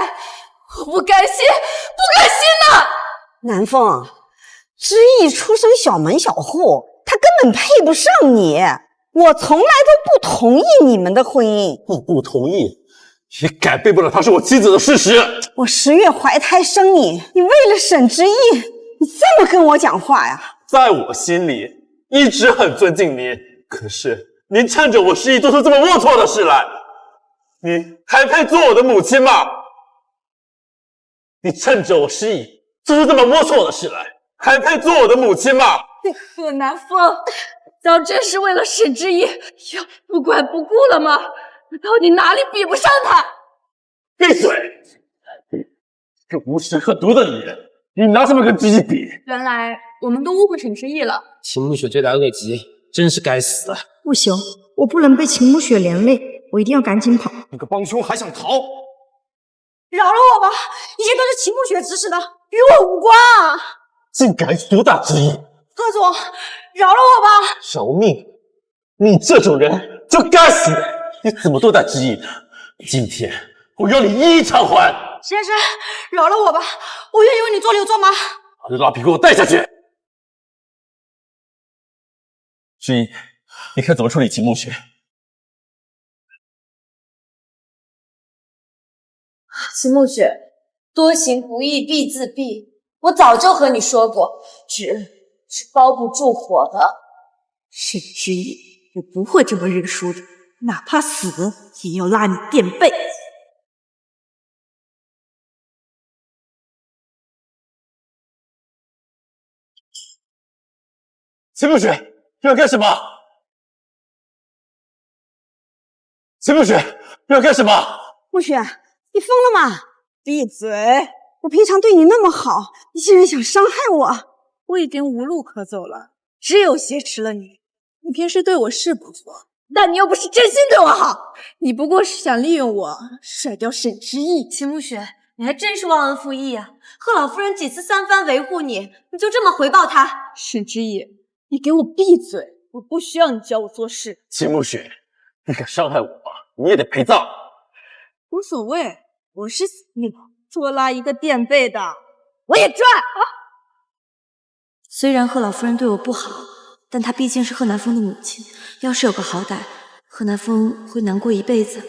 我不甘心，不甘心呐！南风，之意出身小门小户，他根本配不上你。我从来都不同意你们的婚姻。你不同意，也改变不了她是我妻子的事实。我10月怀胎生你，你为了沈之意，你这么跟我讲话呀？在我心里一直很尊敬你，可是您趁着我失忆做出这么龌龊的事来，你还配做我的母亲吗？你趁着我失忆做出这么龌龊的事来，还配做我的母亲吗？贺南风，当真是为了沈之意要不管不顾了吗？我到底哪里比不上他？闭嘴！这无耻可毒的女人，你拿什么跟之意比？原来我们都误会沈之意了。秦慕雪对待恶疾，真是该死啊！不行，我不能被秦慕雪连累，我一定要赶紧跑。你个帮凶还想逃？饶了我吧，一切都是秦慕雪指使的，与我无关啊！竟敢毒打之意！贺总，饶了我吧！饶命！你这种人就该死！你怎么对待之意的？今天我要你一一偿还！先生，饶了我吧，我愿意为你做牛做马。把这拉皮给我带下去！之意，你看怎么处理秦慕雪？秦慕雪，多行不义必自毙。我早就和你说过，纸是包不住火的。沈之意，我不会这么认输的，哪怕死也要拉你垫背。秦慕雪，你要干什么？秦慕雪，你要干什么？慕雪，你疯了吗？闭嘴！我平常对你那么好，你竟然想伤害我！我已经无路可走了，只有挟持了你。你平时对我是不错，但你又不是真心对我好，你不过是想利用我甩掉沈之意。秦慕雪，你还真是忘恩负义啊！贺老夫人几次三番维护你，你就这么回报她？沈之意，你给我闭嘴！我不需要你教我做事。秦慕雪，你敢伤害我，你也得陪葬。无所谓，我是死定了，多拉一个垫背的，我也赚啊！虽然贺老夫人对我不好，但她毕竟是贺南风的母亲，要是有个好歹，贺南风会难过一辈子。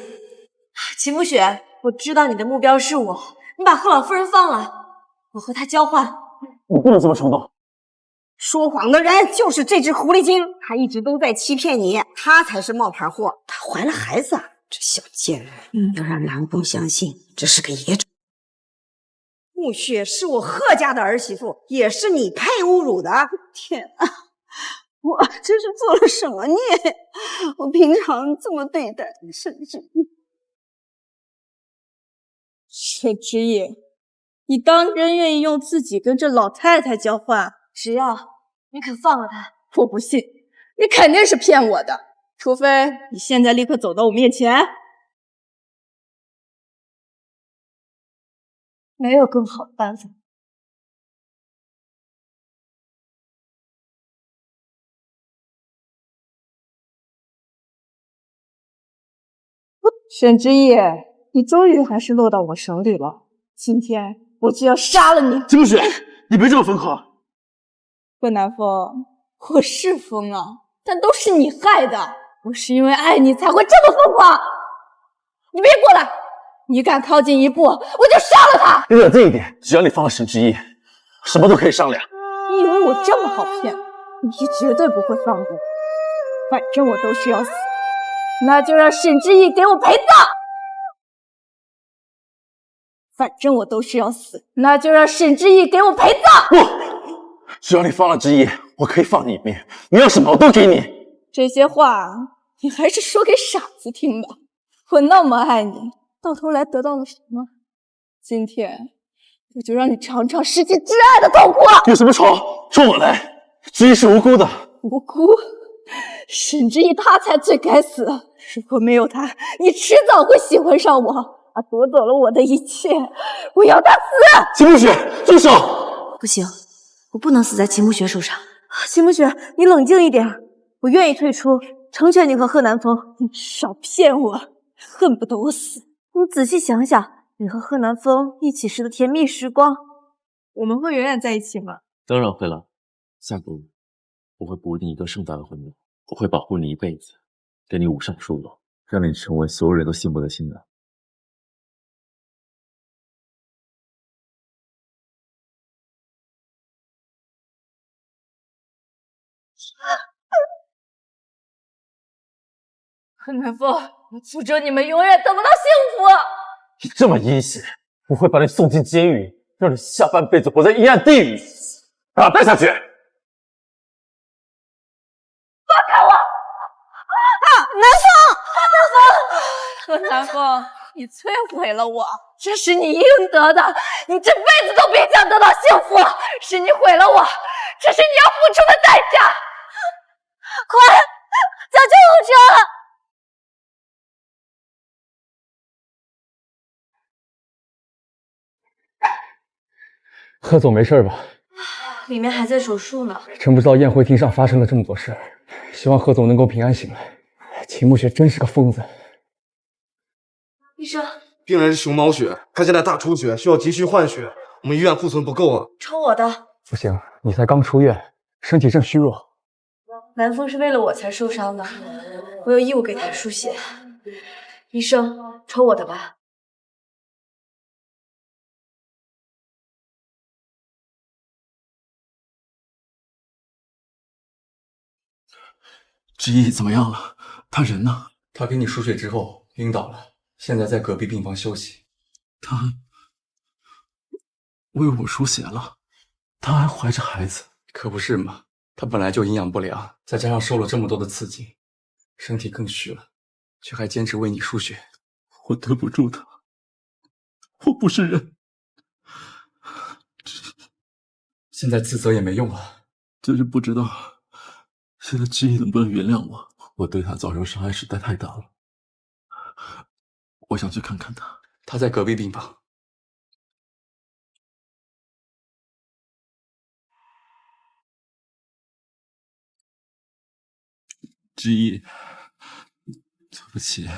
秦慕雪，我知道你的目标是我，你把贺老夫人放了，我和她交换。你不能这么冲动。说谎的人就是这只狐狸精，他一直都在欺骗你，他才是冒牌货。她怀了孩子，这小贱人，要让南风相信这是个野种。慕雪是我贺家的儿媳妇，也是你配侮辱的。天啊，我这是做了什么孽？我平常这么对待沈之意。沈之意，你当真愿意用自己跟这老太太交换？只要你肯放了她。我不信，你肯定是骗我的，除非你现在立刻走到我面前。没有更好的办法。沈之意，你终于还是落到我手里了。今天我就要杀了你！秦慕雪，你别这么疯狂。贺南风，我是疯了，但都是你害的。我是因为爱你才会这么疯狂。你别过来！你敢靠近一步，我就杀了他！你冷静一点，只要你放了沈之意，什么都可以商量。你以为我这么好骗？你绝对不会放过我。反正我都是要死，那就让沈之意给我陪葬。反正我都是要死，那就让沈之意给我陪葬。不，只要你放了之意，我可以放你一命，你要什么我都给你。这些话你还是说给傻子听吧。我那么爱你，到头来得到了什么？今天我就让你尝尝失去挚爱的痛苦。有什么仇？冲我来！之意是无辜的。无辜？沈之意他才最该死。如果没有他，你迟早会喜欢上我。他夺走了我的一切，我要他死！秦慕雪，住手！不行，我不能死在秦慕雪手上。秦慕雪，你冷静一点，我愿意退出，成全你和贺南风。你少骗我，恨不得我死。你仔细想想，你和贺南风一起时的甜蜜时光，我们会永远在一起吗？当然会了。下个月我会补你一个盛大的婚礼，我会保护你一辈子，给你捂上束缚，让你成为所有人都羡慕的新郎。贺南风，我诅咒你们永远得不到幸福！你这么阴险，我会把你送进监狱，让你下半辈子活在阴暗地狱，把他带下去。放开我！南风，贺南风，你摧毁了我，这是你应得的，你这辈子都别想得到幸福，是你毁了我，这是你要付出的代价。快，叫救护车！贺总没事吧？里面还在手术呢。真不知道宴会厅上发生了这么多事儿，希望贺总能够平安醒来。秦慕雪真是个疯子。医生，病人是熊猫血，他现在大出血，需要急需换血，我们医院库存不够啊。抽我的。不行，你才刚出院，身体正虚弱。南风是为了我才受伤的，我有义务给他输血。医生，抽我的吧。知意怎么样了？他人呢？他给你输血之后晕倒了，现在在隔壁病房休息。他为我输血了，他还怀着孩子。可不是嘛，他本来就营养不良，再加上受了这么多的刺激，身体更虚了，却还坚持为你输血。我对不住他，我不是人。现在自责也没用了，就是不知道现在知意能不能原谅我。我对他造成伤害实在太大了，我想去看看他。他在隔壁病房。知意，对不起，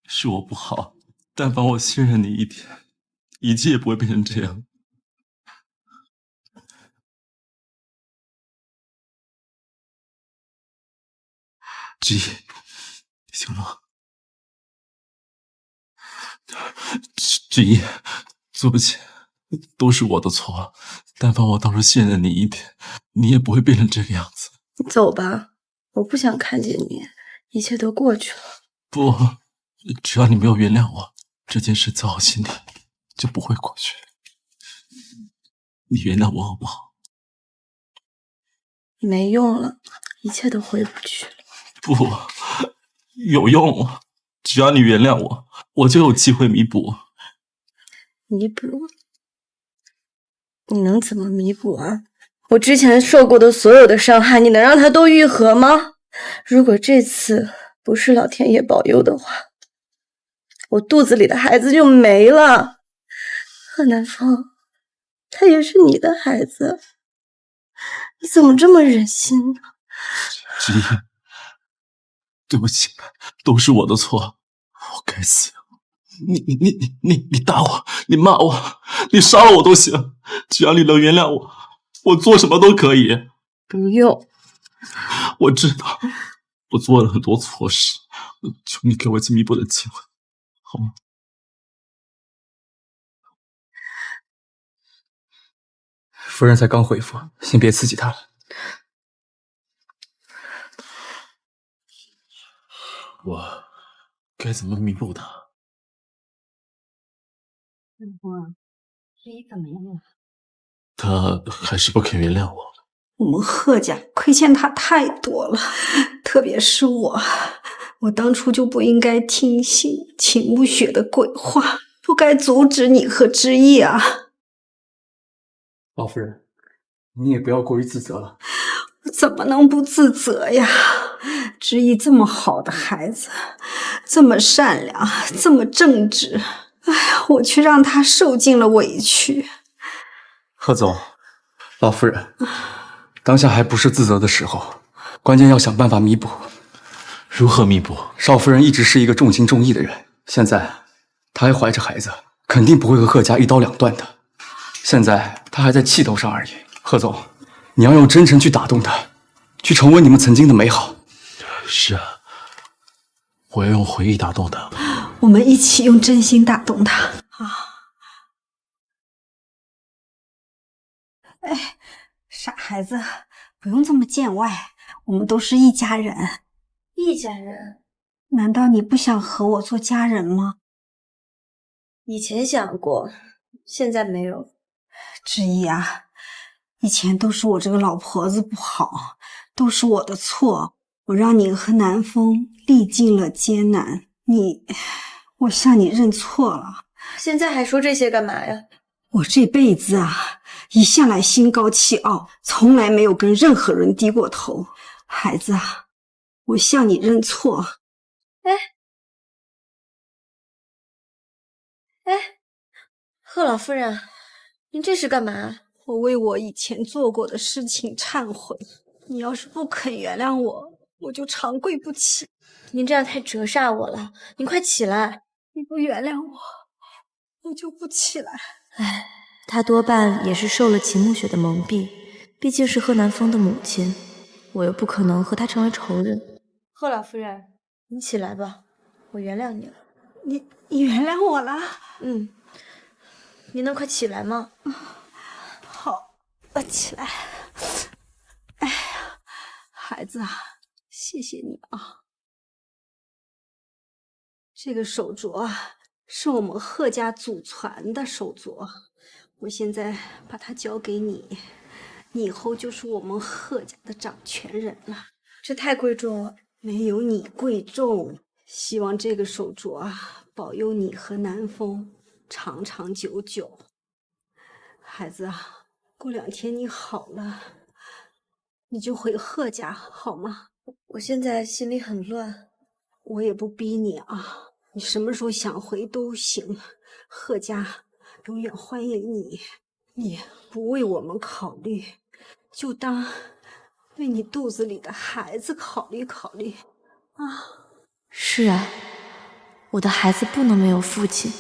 是我不好。但凡我信任你一点，一切也不会变成这样。知意，行了。知意，对不起，都是我的错。但凡我当初信任你一点，你也不会变成这个样子。走吧，我不想看见你，一切都过去了。不，只要你没有原谅我，这件事在我心里就不会过去。你原谅我好不好？没用了，一切都回不去了。不，有用啊！只要你原谅我，我就有机会弥补。弥补？你能怎么弥补啊？我之前受过的所有的伤害，你能让它都愈合吗？如果这次不是老天爷保佑的话，我肚子里的孩子就没了。贺南风，他也是你的孩子，你怎么这么忍心呢？知意，对不起，都是我的错，我该死。你打我，你骂我，你杀了我都行，只要你能原谅我，我做什么都可以。不用，我知道我做了很多错事，求你给我一次弥补的机会，好吗？夫人才刚恢复，先别刺激她了。我该怎么弥补他？南风，知意怎么样了？他还是不肯原谅我。我们贺家亏欠他太多了，特别是我当初就不应该听信秦慕雪的鬼话，不该阻止你和知意啊。老夫人，你也不要过于自责了。我怎么能不自责呀？知意这么好的孩子，这么善良，这么正直，哎呀，我却让他受尽了委屈。贺总，老夫人，当下还不是自责的时候，关键要想办法弥补。如何弥补？少夫人一直是一个重情重义的人，现在她还怀着孩子，肯定不会和贺家一刀两断的。现在她还在气头上而已。贺总，你要用真诚去打动她，去重温你们曾经的美好。是啊，我要用回忆打动她。我们一起用真心打动她啊！哎，傻孩子，不用这么见外，我们都是一家人。一家人？难道你不想和我做家人吗？以前想过，现在没有。知意啊，以前都是我这个老婆子不好，都是我的错，我让你和南风历尽了艰难，我向你认错了。现在还说这些干嘛呀？我这辈子啊，一向来心高气傲，从来没有跟任何人低过头。孩子啊，我向你认错。贺老夫人，您这是干嘛？我为我以前做过的事情忏悔。你要是不肯原谅我，我就长跪不起。您这样太折煞我了，您快起来。你不原谅我，我就不起来。唉，她多半也是受了秦慕雪的蒙蔽，毕竟是贺南风的母亲，我又不可能和她成为仇人。贺老夫人，你起来吧，我原谅你了。你原谅我了？嗯，你能快起来吗？好，我起来。哎呀，孩孩子啊，谢谢你啊！这个手镯啊，是我们贺家祖传的手镯，我现在把它交给你，你以后就是我们贺家的掌权人了。这太贵重了，没有你贵重。希望这个手镯啊，保佑你和南风长长久久。孩子啊，过2天你好了，你就回贺家好吗？我现在心里很乱，我也不逼你啊，你什么时候想回都行，贺家永远欢迎你。你不为我们考虑，就当为你肚子里的孩子考虑考虑啊。是啊，我的孩子不能没有父亲。